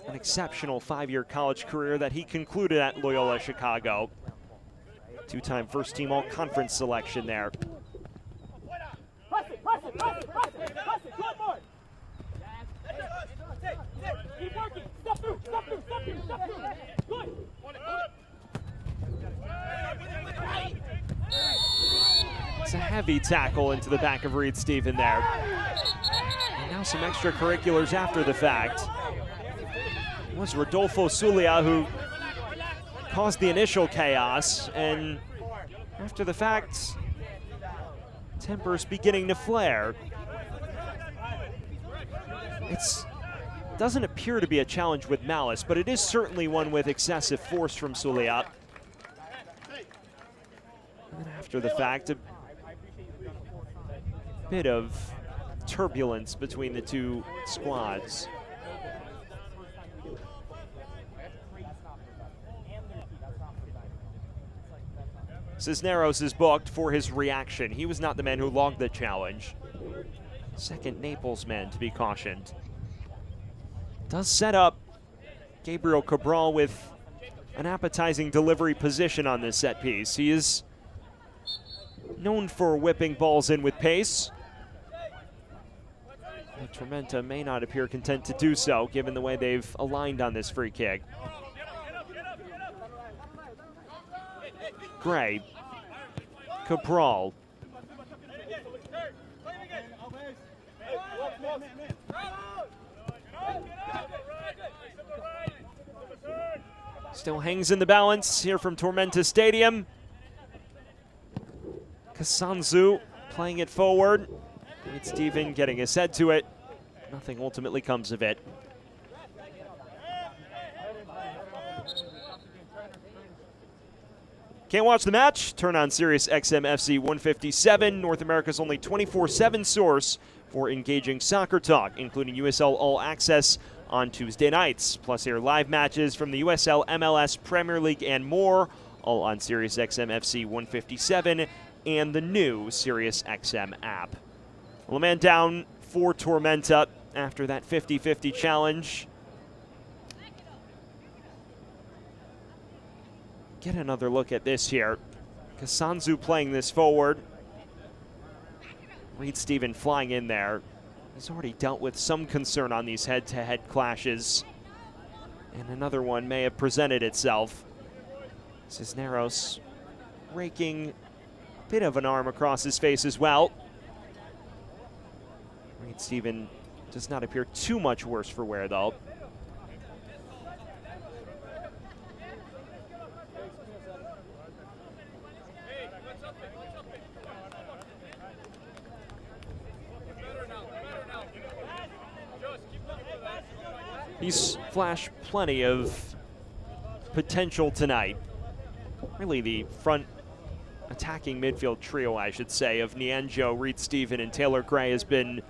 an exceptional 5-year college career that he concluded at Loyola Chicago. Two-time first-team all-conference selection there. It's a heavy tackle into the back of Reed Stephen there. And now some extracurriculars after the fact. It was Rodolfo Sulia who caused the initial chaos, and after the fact, tempers beginning to flare. It doesn't appear to be a challenge with malice, but it is certainly one with excessive force from Sulia. And after the fact, a bit of turbulence between the two squads. Cisneros is booked for his reaction. He was not the man who logged the challenge. Second Naples man to be cautioned. Does set up Gabriel Cabral with an appetizing delivery position on this set piece. He is known for whipping balls in with pace. And Tormenta may not appear content to do so, given the way they've aligned on this free kick. Gray, Cabral. Still hangs in the balance here from Tormenta Stadium. Kasanzu playing it forward. Reed Stephen getting his head to it. Nothing ultimately comes of it. Can't watch the match? Turn on Sirius XM FC 157, North America's only 24/7 source for engaging soccer talk, including USL All Access on Tuesday nights. Plus hear live matches from the USL, MLS, Premier League, and more, all on Sirius XM FC 157 and the new Sirius XM app. Well, a man down for Tormenta after that 50-50 challenge. Get another look at this here. Kasanzu playing this forward. Reed Stephen flying in there. He's already dealt with some concern on these head-to-head clashes, and another one may have presented itself. Cisneros raking a bit of an arm across his face as well. Reed Stephen does not appear too much worse for wear, though. He's flashed plenty of potential tonight. Really the front attacking midfield trio, I should say, of Nianjo, Reed Stephen, and Taylor Gray has been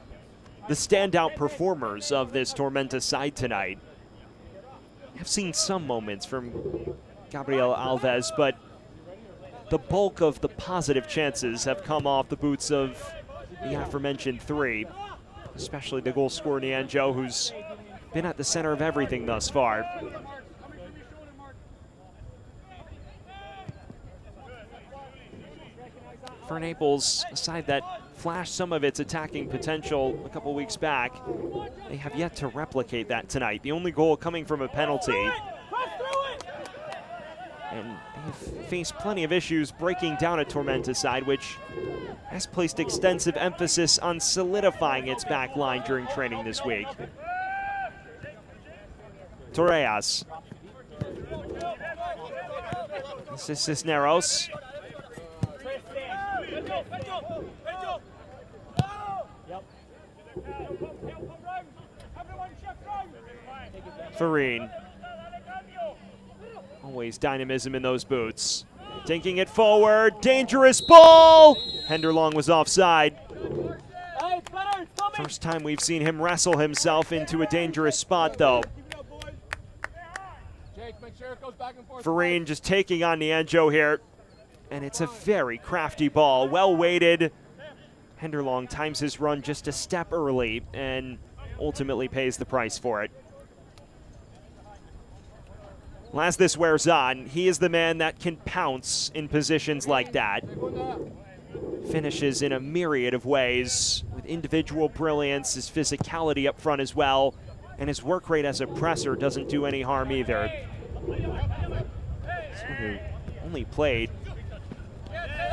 the standout performers of this Tormenta side tonight. I've seen some moments from Gabriel Alves, but the bulk of the positive chances have come off the boots of the aforementioned three, especially the goal scorer Nianjo, who's been at the center of everything thus far. For Naples, a side that flashed some of its attacking potential a couple weeks back, they have yet to replicate that tonight. The only goal coming from a penalty. And they've faced plenty of issues breaking down a Tormenta side, which has placed extensive emphasis on solidifying its back line during training this week. Torres. This is Cisneros. Farine. Always dynamism in those boots. Dinking it forward. Dangerous ball! Henderlong was offside. First time we've seen him wrestle himself into a dangerous spot, though. Farine just taking on Nianjo here. And it's a very crafty ball. Well weighted. Henderlong times his run just a step early and ultimately pays the price for it. As this wears on, he is the man that can pounce in positions like that. Finishes in a myriad of ways with individual brilliance, his physicality up front as well, and his work rate as a presser doesn't do any harm either. Someone who only played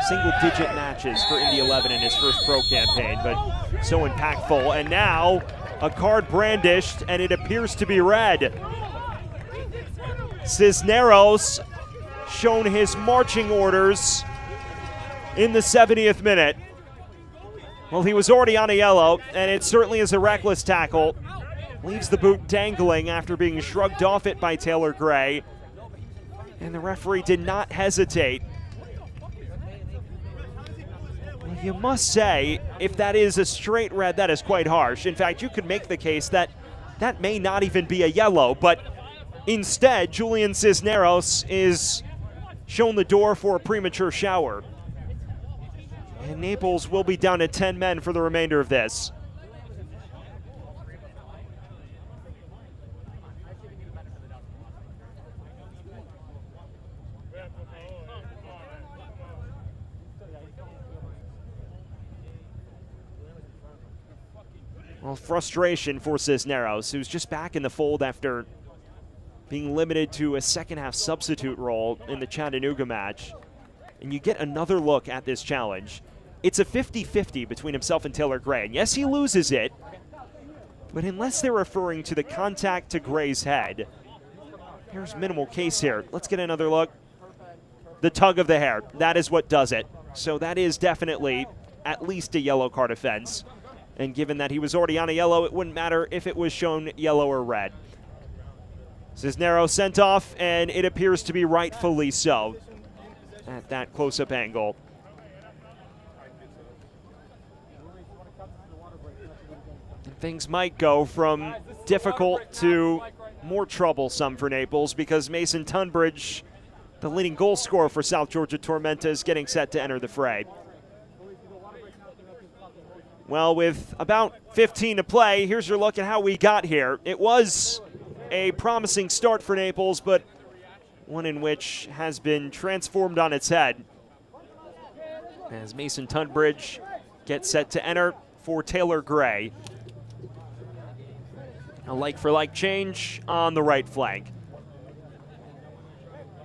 single-digit matches for Indy 11 in his first pro campaign, but so impactful. And now a card brandished, and it appears to be red. Cisneros shown his marching orders in the 70th minute. Well, he was already on a yellow, and it certainly is a reckless tackle. Leaves the boot dangling after being shrugged off it by Taylor Gray. And the referee did not hesitate. Well, you must say, if that is a straight red, that is quite harsh. In fact, you could make the case that that may not even be a yellow, but instead, Julian Cisneros is shown the door for a premature shower. And Naples will be down to 10 men for the remainder of this. Well, frustration for Cisneros, who's just back in the fold after being limited to a second-half substitute role in the Chattanooga match. And you get another look at this challenge. It's a 50-50 between himself and Taylor Gray. And yes, he loses it, but unless they're referring to the contact to Gray's head, there's minimal case here. Let's get another look. The tug of the hair, that is what does it. So that is definitely at least a yellow card offense. And given that he was already on a yellow, it wouldn't matter if it was shown yellow or red. Cisneros sent off, and it appears to be rightfully so at that close-up angle. And things might go from difficult to more troublesome for Naples because Mason Tunbridge, the leading goal scorer for South Georgia Tormenta, is getting set to enter the fray. Well, with about 15 to play, here's your look at how we got here. It was a promising start for Naples, but one in which has been transformed on its head as Mason Tunbridge gets set to enter for Taylor Gray. A like-for-like change on the right flank.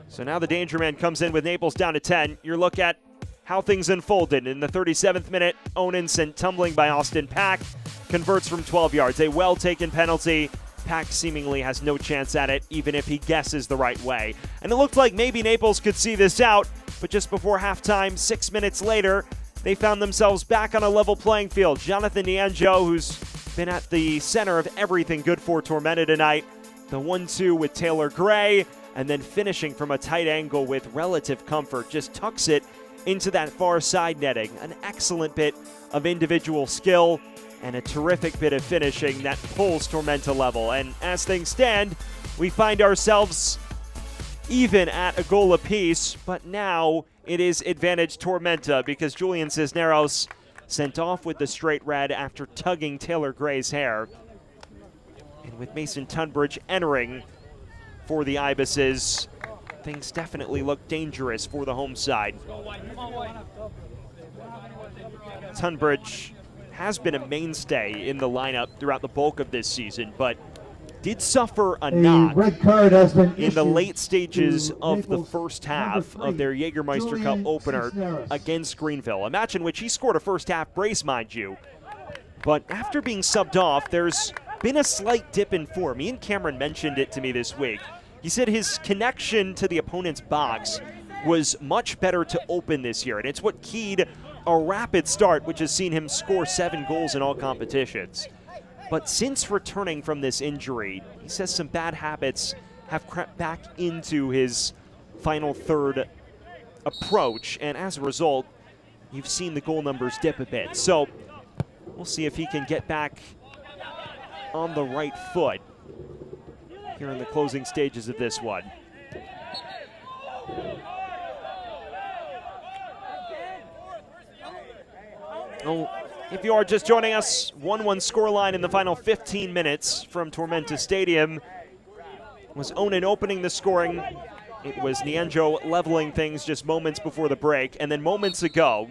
So now the danger man comes in with Naples down to 10. Your look at how things unfolded. In the 37th minute, Onan sent tumbling by Austin Pack, converts from 12 yards. A well-taken penalty. Pack seemingly has no chance at it, even if he guesses the right way. And it looked like maybe Naples could see this out, but just before halftime, 6 minutes later, they found themselves back on a level playing field. Jonathan Nianjo, who's been at the center of everything good for Tormenta tonight, the 1-2 with Taylor Gray, and then finishing from a tight angle with relative comfort, just tucks it into that far side netting. An excellent bit of individual skill and a terrific bit of finishing that pulls Tormenta level. And as things stand, we find ourselves even at a goal apiece, but now it is advantage Tormenta because Julian Cisneros sent off with the straight red after tugging Taylor Gray's hair. And with Mason Tunbridge entering for the Ibises, things definitely look dangerous for the home side. Tunbridge has been a mainstay in the lineup throughout the bulk of this season, but did suffer a knock in the late stages of the first half of their Jägermeister Cup opener against Greenville, a match in which he scored a first half brace, mind you. But after being subbed off, there's been a slight dip in form. Ian Cameron mentioned it to me this week. He said his connection to the opponent's box was much better to open this year, and it's what keyed a rapid start, which has seen him score 7 goals in all competitions. But since returning from this injury, he says some bad habits have crept back into his final third approach, and as a result, you've seen the goal numbers dip a bit. So we'll see if he can get back on the right foot here in the closing stages of this one. Well, if you are just joining us, 1-1 scoreline in the final 15 minutes from Tormenta Stadium. It was Onan opening the scoring. It was Nianjo leveling things just moments before the break. And then moments ago,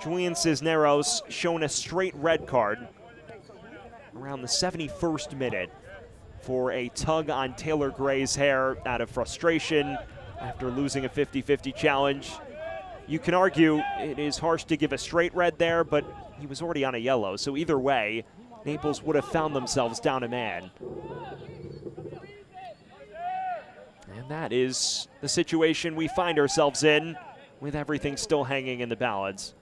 Julian Cisneros shown a straight red card around the 71st minute for a tug on Taylor Gray's hair out of frustration after losing a 50-50 challenge. You can argue it is harsh to give a straight red there, but he was already on a yellow, so either way, Naples would have found themselves down a man. And that is the situation we find ourselves in, with everything still hanging in the balance.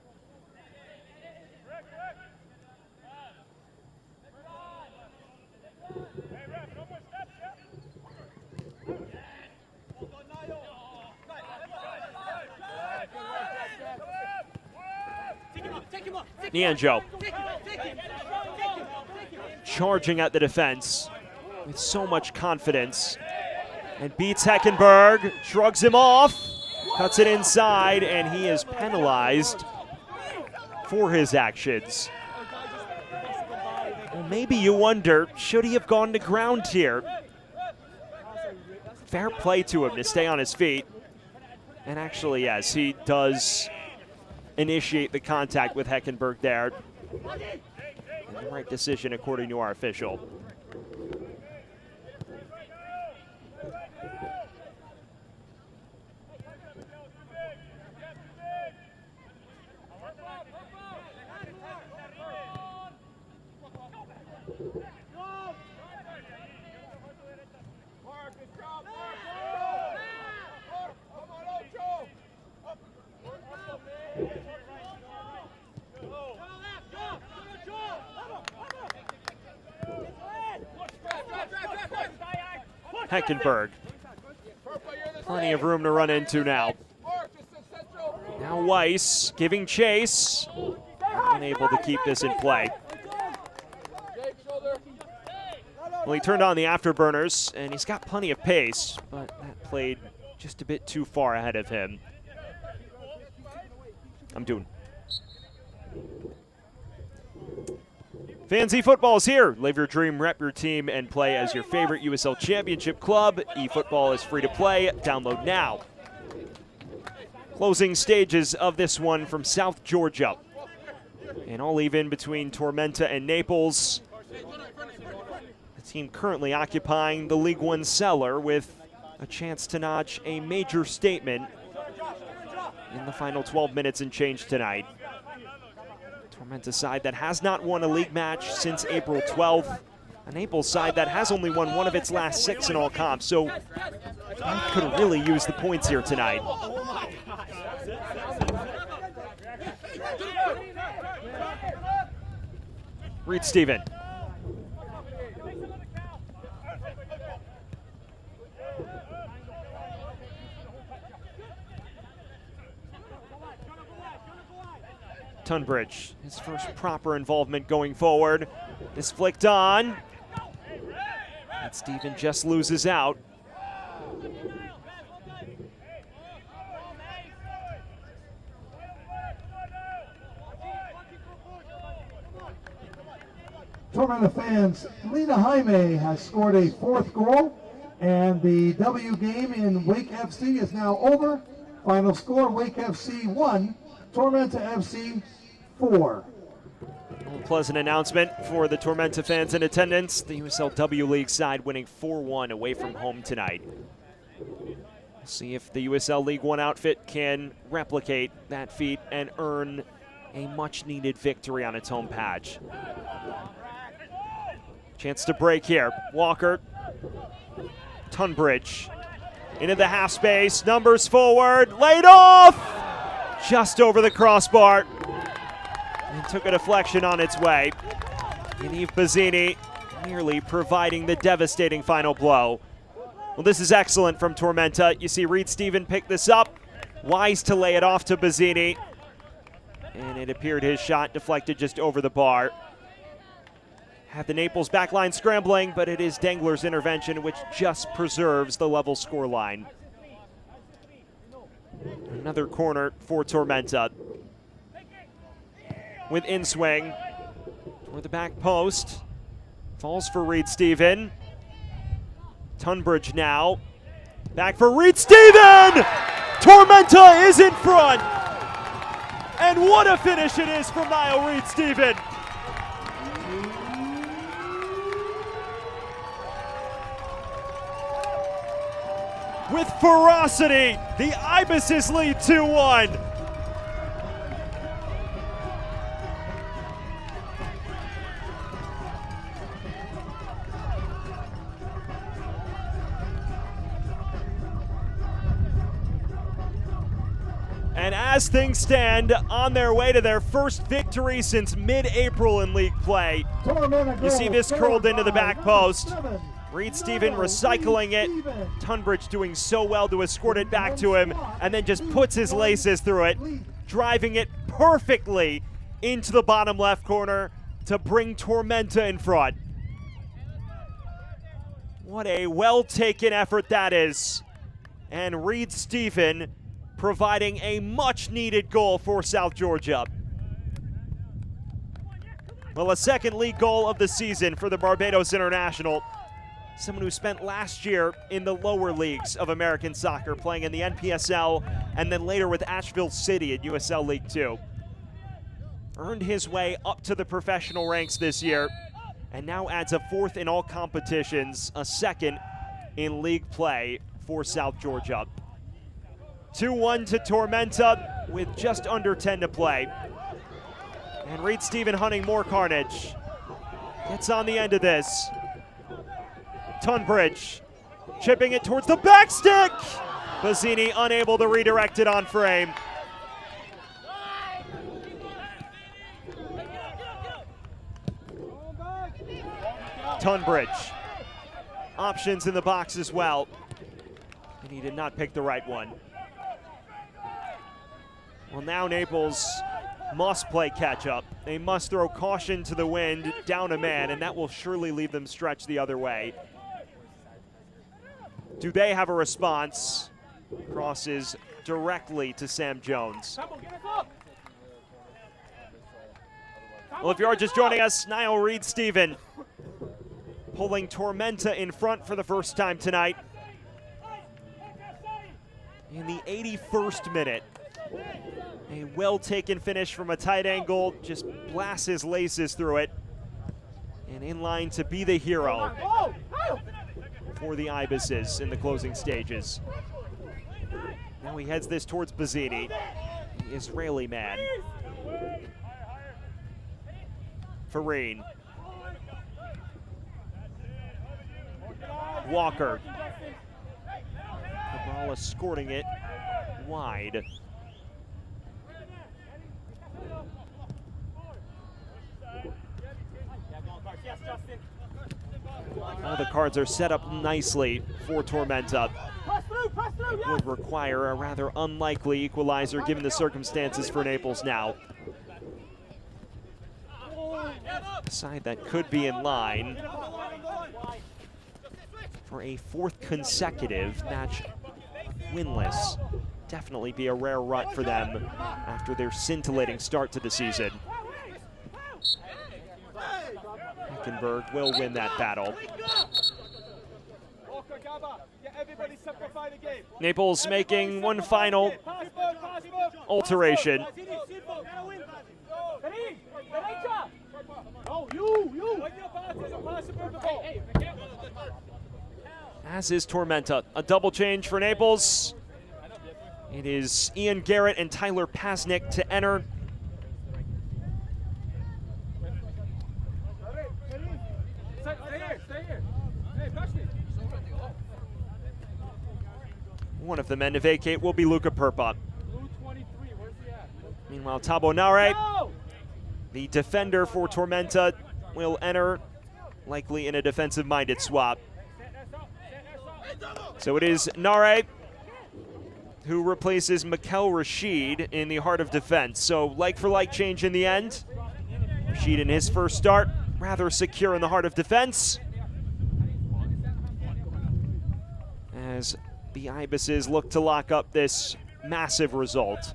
Nianjo charging at the defense with so much confidence and beats Heckenberg, shrugs him off, cuts it inside, and he is penalized for his actions. Well, maybe you wonder, should he have gone to ground here? Fair play to him to stay on his feet. And actually, yes, he does initiate the contact with Heckenberg there. And the right decision according to our official. Heckenberg. Plenty of room to run into now. Now Weiss giving chase. Unable to keep this in play. Well, he turned on the afterburners, and he's got plenty of pace, but that played just a bit too far ahead of him. I'm doing. Fans, eFootball is here. Live your dream, rep your team, and play as your favorite USL Championship club. eFootball is free to play. Download now. Closing stages of this one from South Georgia. And all even between Tormenta and Naples. The team currently occupying the League One cellar with a chance to notch a major statement in the final 12 minutes and change tonight. Tormenta side that has not won a league match since April 12th. A Naples side that has only won one of its last 6 in all comps, so could really use the points here tonight. Reed Steven. Tunbridge, his first proper involvement going forward, is flicked on. And Steven just loses out. Tormenta fans, Lena Jaime has scored a 4th goal, and the W game in Wake FC is now over. Final score, Wake FC 1, Tormenta FC 4. A pleasant announcement for the Tormenta fans in attendance. The USL W League side winning 4-1 away from home tonight. We'll see if the USL League One outfit can replicate that feat and earn a much-needed victory on its home patch. Chance to break here. Walker. Tunbridge. Into the half space. Numbers forward. Laid off! Just over the crossbar. And took a deflection on its way. And Yves Bazzini nearly providing the devastating final blow. Well, this is excellent from Tormenta. You see Reed Stephen pick this up. Wise to lay it off to Bazzini. And it appeared his shot deflected just over the bar. Had the Naples backline scrambling, but it is Dengler's intervention which just preserves the level score line. Another corner for Tormenta. With in-swing toward the back post. Falls for Reed Stephen. Tunbridge now. Back for Reed Stephen! Tormenta is in front! And what a finish it is from Niall Reed Stephen! With ferocity, the Ibises lead 2-1. And as things stand, on their way to their first victory since mid-April in league play. You see this curled into the back post. Reed Stephen recycling it. Tunbridge doing so well to escort it back to him, and then just puts his laces through it, driving it perfectly into the bottom left corner to bring Tormenta in front. What a well-taken effort that is. And Reed Stephen providing a much-needed goal for South Georgia. Well, a second league goal of the season for the Barbados International. Someone who spent last year in the lower leagues of American soccer, playing in the NPSL and then later with Asheville City at USL League Two. Earned his way up to the professional ranks this year and now adds a fourth in all competitions, a second in league play for South Georgia. 2-1 to Tormenta with just under 10 to play. And Reed Stephen hunting more carnage. Gets on the end of this. Tunbridge chipping it towards the back stick. Bazzini unable to redirect it on frame. Tunbridge. Options in the box as well. And he did not pick the right one. Well, now Naples must play catch up. They must throw caution to the wind, down a man, and that will surely leave them stretched the other way. Do they have a response? Crosses directly to Sam Jones. Well, if you are just joining us, Niall Reed Stephen pulling Tormenta in front for the first time tonight. In the 81st minute. A well-taken finish from a tight angle, just blasts his laces through it. And in line to be the hero for the Ibises in the closing stages. Now he heads this towards Bazzini, the Israeli man. Farine. Walker. Cabral escorting it wide. All the cards are set up nicely for Tormenta. It would require a rather unlikely equalizer given the circumstances for Naples now. A side that could be in line for a fourth consecutive match winless. Definitely be a rare rut for them after their scintillating start to the season. Hickenberg will win that battle. Naples making one final alteration. As is Tormenta. A double change for Naples. It is Ian Garrett and Tyler Pasnick to enter. One of the men to vacate will be Luca Perpa. Meanwhile, Tabo Nare, the defender for Tormenta, will enter, likely in a defensive-minded swap. So it is Nare who replaces Mikel Rashid in the heart of defense. So like-for-like change in the end. Rashid in his first start, rather secure in the heart of defense. As the Ibises look to lock up this massive result.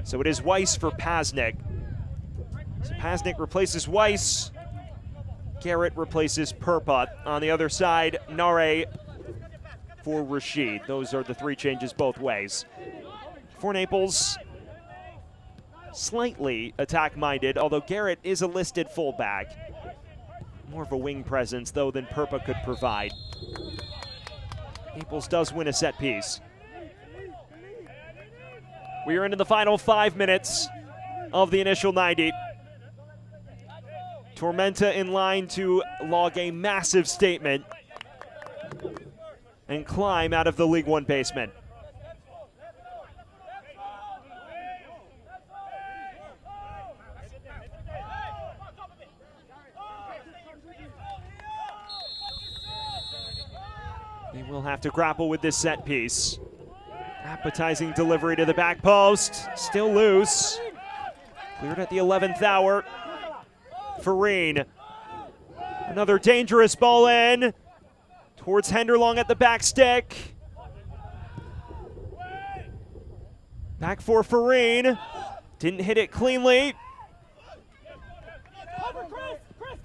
So it is Weiss for Pasnik. So Pasnik replaces Weiss. Garrett replaces Perpa. On the other side, Nare for Rashid. Those are the three changes both ways. For Naples, slightly attack-minded, although Garrett is a listed fullback. More of a wing presence, though, than Perpa could provide. Naples does win a set piece. We are into the final 5 minutes of the initial 90. Tormenta in line to log a massive statement and climb out of the League One basement. They will have to grapple with this set piece. Appetizing delivery to the back post, still loose. Cleared at the 11th hour. Farine, another dangerous ball in towards Henderlong at the back stick. Back for Farine, didn't hit it cleanly.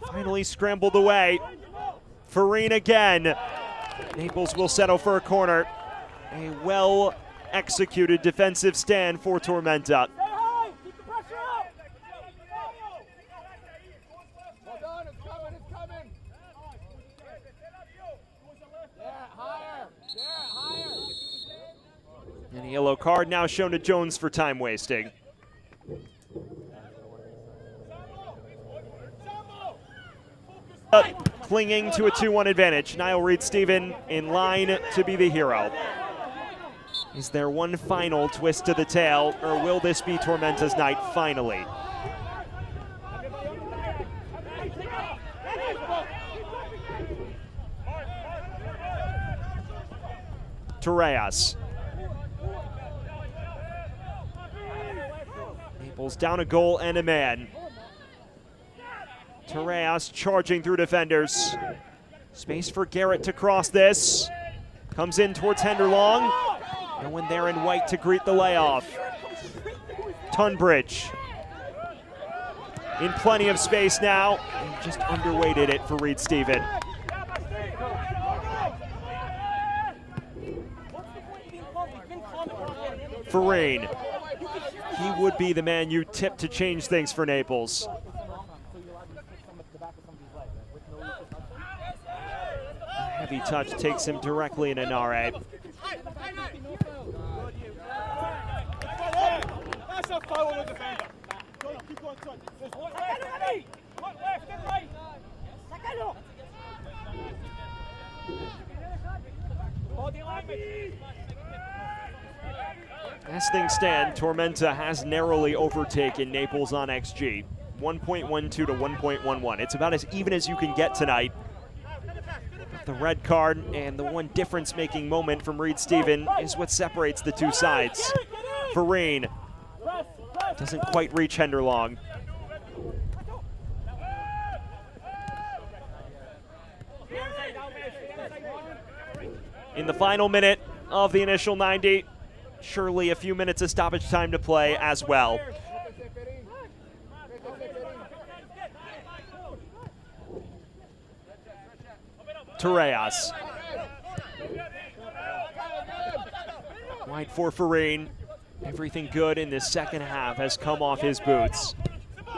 Finally scrambled away. Farine again. Naples will settle for a corner. A well-executed defensive stand for Tormenta. And a yellow card now shown to Jones for time wasting. Clinging to a 2-1 advantage. Niall Reed-Stephen in line to be the hero. Is there one final twist to the tail, or will this be Tormenta's night finally? Torreas. Naples down a goal and a man. Torreas charging through defenders. Space for Garrett to cross this. Comes in towards Henderlong. No one there in white to greet the layoff. Tunbridge in plenty of space now, and just underweighted it for Reed-Stephen. Farine, he would be the man you tip to change things for Naples. A heavy touch takes him directly into Nare. That's a foul on the defender. Keep going, left and right. As things stand, Tormenta has narrowly overtaken Naples on XG. 1.12 to 1.11. It's about as even as you can get tonight. The red card and the one difference-making moment from Reed-Stephen is what separates the two sides. Farine doesn't quite reach Henderlong. In the final minute of the initial 90, surely a few minutes of stoppage time to play as well. Torreas. Wide for Farine. Everything good in this second half has come off his boots.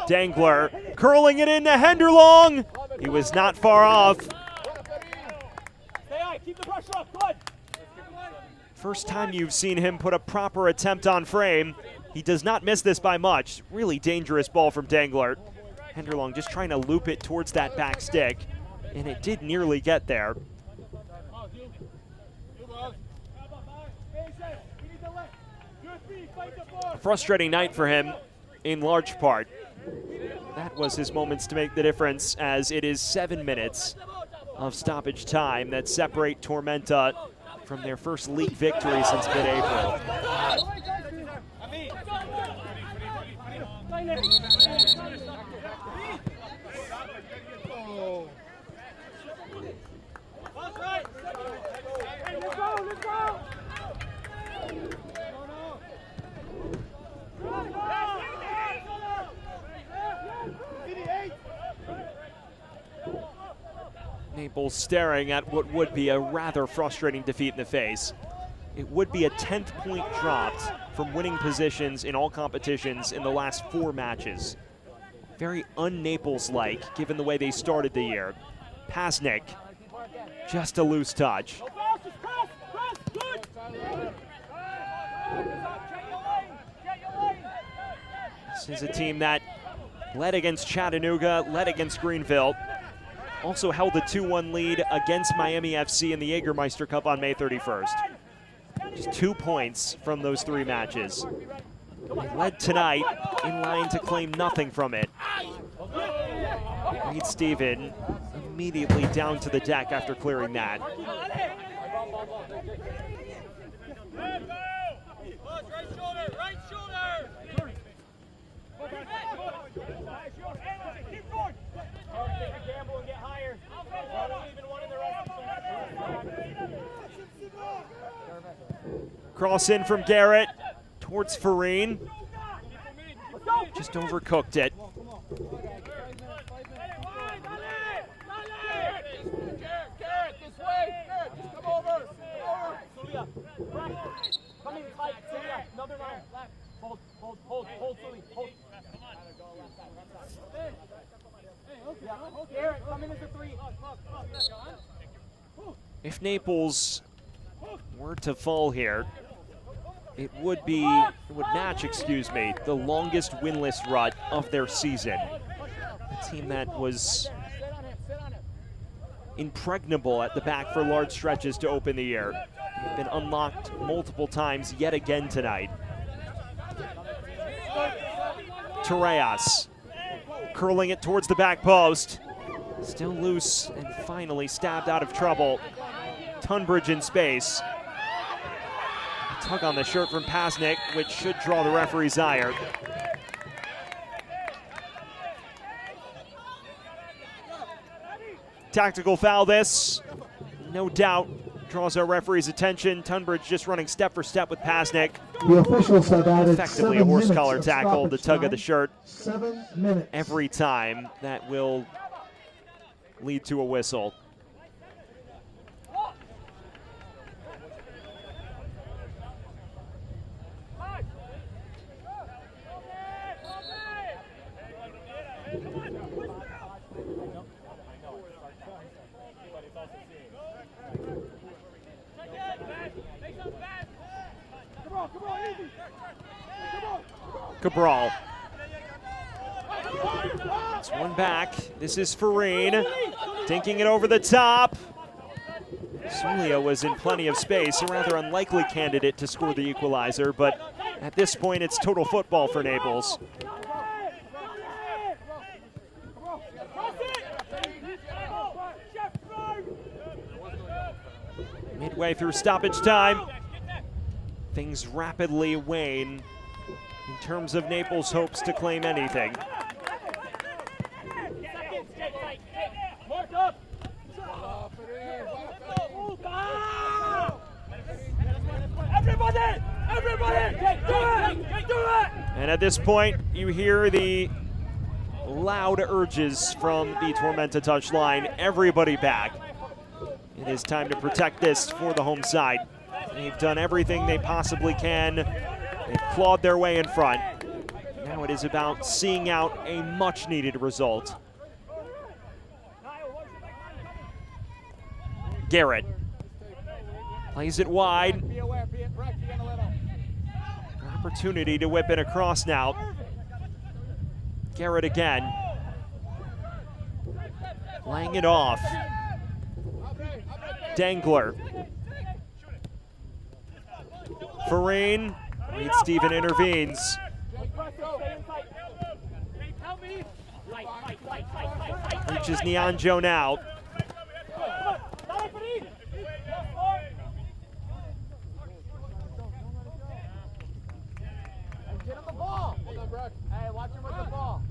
Dangler curling it into Henderlong. He was not far off. First time you've seen him put a proper attempt on frame. He does not miss this by much. Really dangerous ball from Dangler. Henderlong just trying to loop it towards that back stick, and it did nearly get there. A frustrating night for him in large part. That was his moments to make the difference, as it is 7 minutes of stoppage time that separate Tormenta from their first league victory since mid-April. Naples staring at what would be a rather frustrating defeat in the face. It would be a 10th point dropped from winning positions in all competitions in the last 4 matches. Very un-Naples-like, given the way they started the year. Pasnik, just a loose touch. This is a team that led against Chattanooga, led against Greenville. Also held a 2-1 lead against Miami FC in the Jägermeister Cup on May 31st. Just 2 points from those 3 matches. They led tonight, in line to claim nothing from it. Reed Steven immediately down to the deck after clearing that. Right shoulder! Cross in from Garrett towards Farine. Just overcooked it. If Naples were to fall here, it would match, the longest winless rut of their season. A team that was impregnable at the back for large stretches to open the year. They've been unlocked multiple times yet again tonight. Torreas curling it towards the back post. Still loose and finally stabbed out of trouble. Tunbridge in space. Tug on the shirt from Pasnik, which should draw the referee's ire. Tactical foul this, no doubt, draws our referee's attention. Tunbridge just running step for step with Pasnik. The officials have added effectively 7 a horse minutes collar of tackle, the tug time. of the shirt. 7 minutes. Every time that will lead to a whistle. Cabral. It's one back. This is Farine. Dinking it over the top. Solia was in plenty of space, a rather unlikely candidate to score the equalizer, but at this point it's total football for Naples. Midway through stoppage time, things rapidly wane in terms of Naples' hopes to claim anything. And at this point, you hear the loud urges from the Tormenta touchline. Everybody back. It is time to protect this for the home side. They've done everything they possibly can. They've clawed their way in front. Now it is about seeing out a much-needed result. Garrett plays it wide. An opportunity to whip it across now. Garrett again. laying it off. Dangler. Farine. Reed Stephen intervenes. Reaches Nianjo now. Hey, watch him with the ball.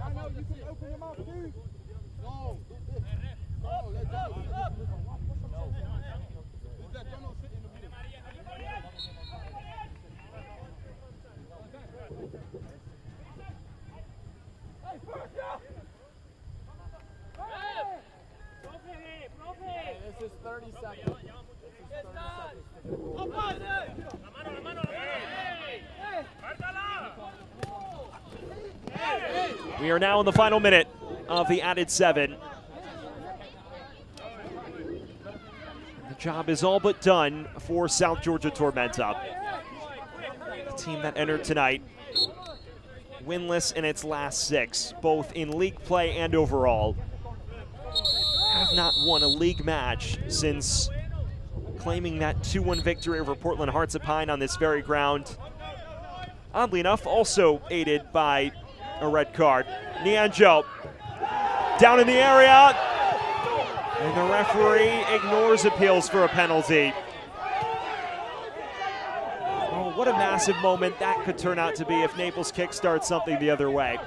I know you can open him up, dude. Go. Let's go. This is 30 seconds. We are now in the final minute of the added 7. The job is all but done for South Georgia Tormenta. The team that entered tonight winless in its last 6, both in league play and overall. Have not won a league match since claiming that 2-1 victory over Portland Hearts of Pine on this very ground. Oddly enough, also aided by a red card. Nianjo down in the area, and the referee ignores appeals for a penalty. Oh, what a massive moment that could turn out to be if Naples kickstarts something the other way.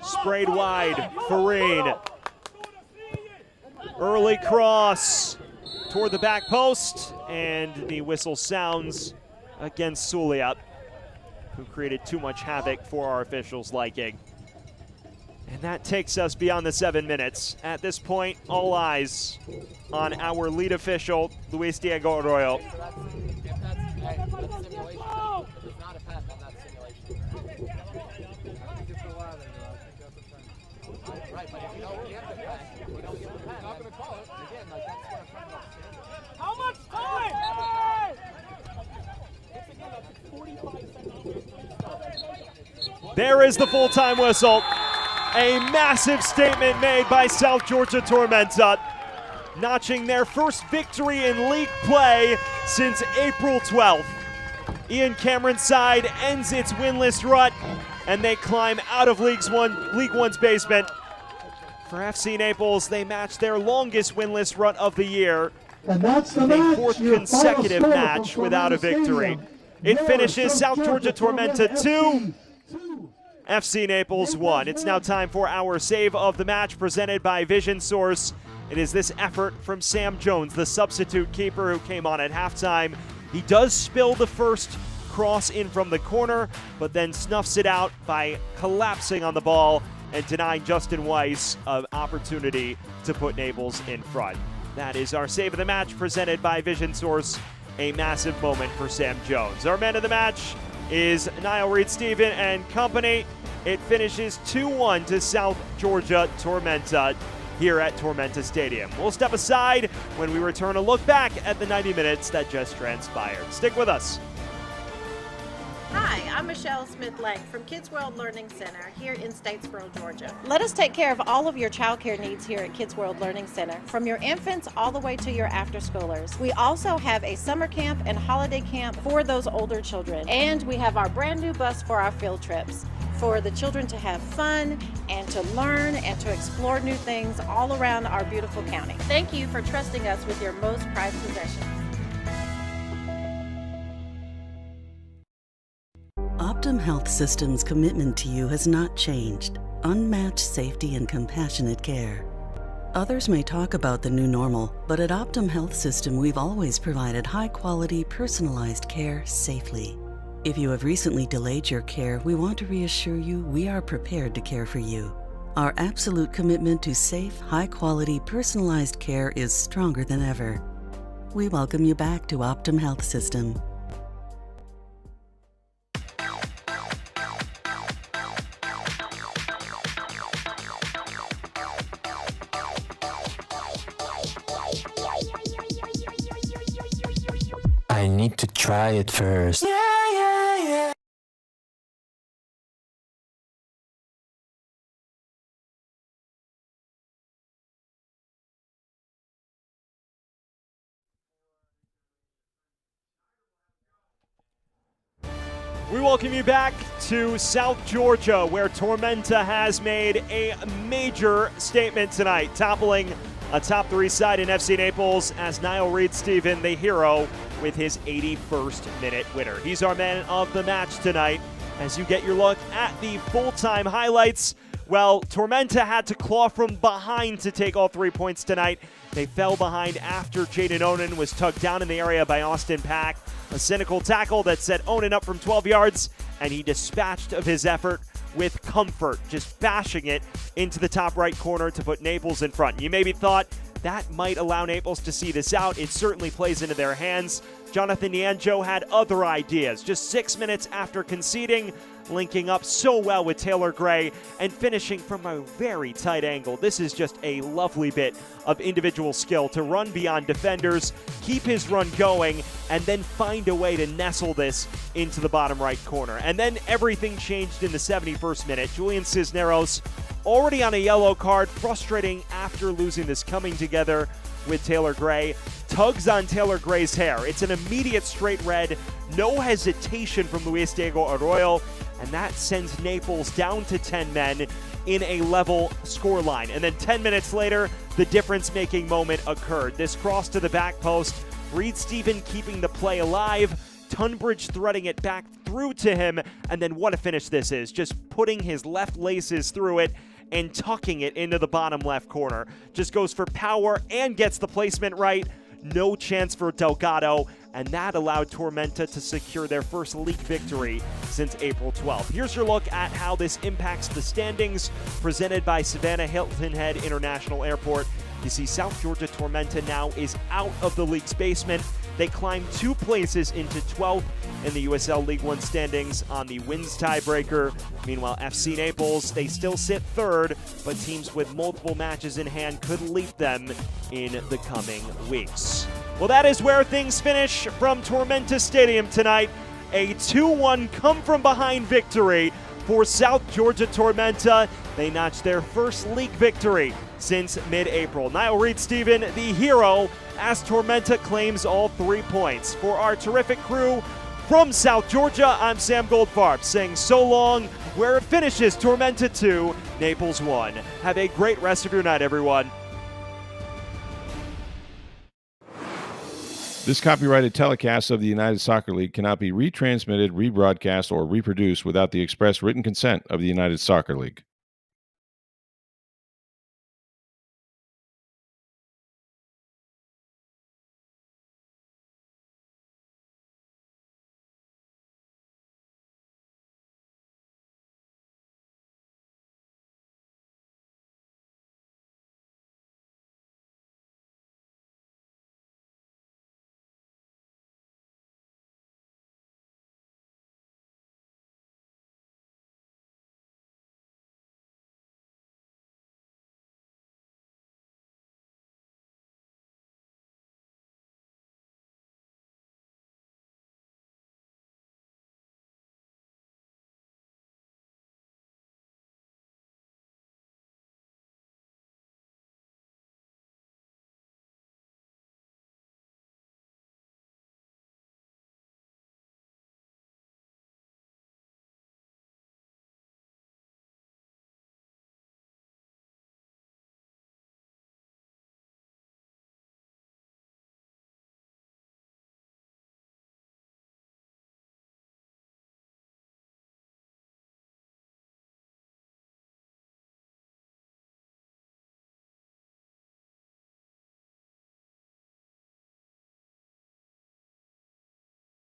Sprayed wide, Farine. Early cross toward the back post, and the whistle sounds against Sulia, who created too much havoc for our officials' liking. And that takes us beyond the 7 minutes. At this point, all eyes on our lead official, Luis Diego Arroyo. How much time? There is the full-time whistle. A massive statement made by South Georgia Tormenta, notching their first victory in league play since April 12th. Ian Cameron's side ends its winless rut, and they climb out of League One's basement. For FC Naples, they match their longest winless run of the year. And that's the a match, fourth your consecutive final score match from without a Tormenta victory. Stadium. It Your finishes South South Georgia Tormenta 2, FC Naples 1. It's now time for our save of the match presented by Vision Source. It is this effort from Sam Jones, the substitute keeper who came on at halftime. He does spill the first cross in from the corner, but then snuffs it out by collapsing on the ball and denying Justin Weiss an opportunity to put Naples in front. That is our save of the match presented by Vision Source. A massive moment for Sam Jones. Our man of the match is Niall Reed-Stephen and company. It finishes 2-1 to South Georgia Tormenta here at Tormenta Stadium. We'll step aside when we return to look back at the 90 minutes that just transpired. Stick with us. Hi, I'm Michelle Smith-Lang from Kids World Learning Center here in Statesboro, Georgia. Let us take care of all of your child care needs here at Kids World Learning Center, from your infants all the way to your after-schoolers. We also have a summer camp and holiday camp for those older children. And we have our brand new bus for our field trips, for the children to have fun and to learn and to explore new things all around our beautiful county. Thank you for trusting us with your most prized possessions. Optum Health System's commitment to you has not changed. Unmatched safety and compassionate care. Others may talk about the new normal, but at Optum Health System we've always provided high-quality, personalized care safely. If you have recently delayed your care, we want to reassure you we are prepared to care for you. Our absolute commitment to safe, high-quality, personalized care is stronger than ever. We welcome you back to Optum Health System. I need to try it first. We welcome you back to South Georgia, where Tormenta has made a major statement tonight, toppling a top 3 side in FC Naples as Niall Reed-Stephen, the hero, with his 81st minute winner. He's our man of the match tonight. As you get your look at the full-time highlights, well, Tormenta had to claw from behind to take all 3 points tonight. They fell behind after Jaden Onan was tugged down in the area by Austin Pack. A cynical tackle that set Onan up from 12 yards, and he dispatched of his effort with comfort, just bashing it into the top right corner to put Naples in front. You maybe thought that might allow Naples to see this out. It certainly plays into their hands. Jonathan Nianjo had other ideas. Just 6 minutes after conceding, linking up so well with Taylor Gray and finishing from a very tight angle. This is just a lovely bit of individual skill to run beyond defenders, keep his run going, and then find a way to nestle this into the bottom right corner. And then everything changed in the 71st minute. Julian Cisneros, already on a yellow card, frustrating after losing this coming together with Taylor Gray, tugs on Taylor Gray's hair. It's an immediate straight red, no hesitation from Luis Diego Arroyo, and that sends Naples down to 10 men in a level scoreline. And then 10 minutes later, the difference-making moment occurred. This cross to the back post, Reed-Stephen keeping the play alive, Tunbridge threading it back through to him, and then what a finish this is. Just putting his left laces through it and tucking it into the bottom left corner. Just goes for power and gets the placement right. No chance for Delgado, and that allowed Tormenta to secure their first league victory since April 12th. Here's your look at how this impacts the standings, presented by Savannah Hilton Head International Airport. You see South Georgia Tormenta now is out of the league's basement. They climbed 2 places into 12th in the USL League One standings on the wins tiebreaker. Meanwhile, FC Naples, they still sit 3rd, but teams with multiple matches in hand could leap them in the coming weeks. Well, that is where things finish from Tormenta Stadium tonight. A 2-1 come-from-behind victory for South Georgia Tormenta. They notched their first league victory since mid-April. Niall Reed-Stephen, the hero, as Tormenta claims all 3 points. For our terrific crew from South Georgia, I'm Sam Goldfarb saying so long, where it finishes Tormenta 2, Naples 1. Have a great rest of your night, everyone. This copyrighted telecast of the United Soccer League cannot be retransmitted, rebroadcast, or reproduced without the express written consent of the United Soccer League.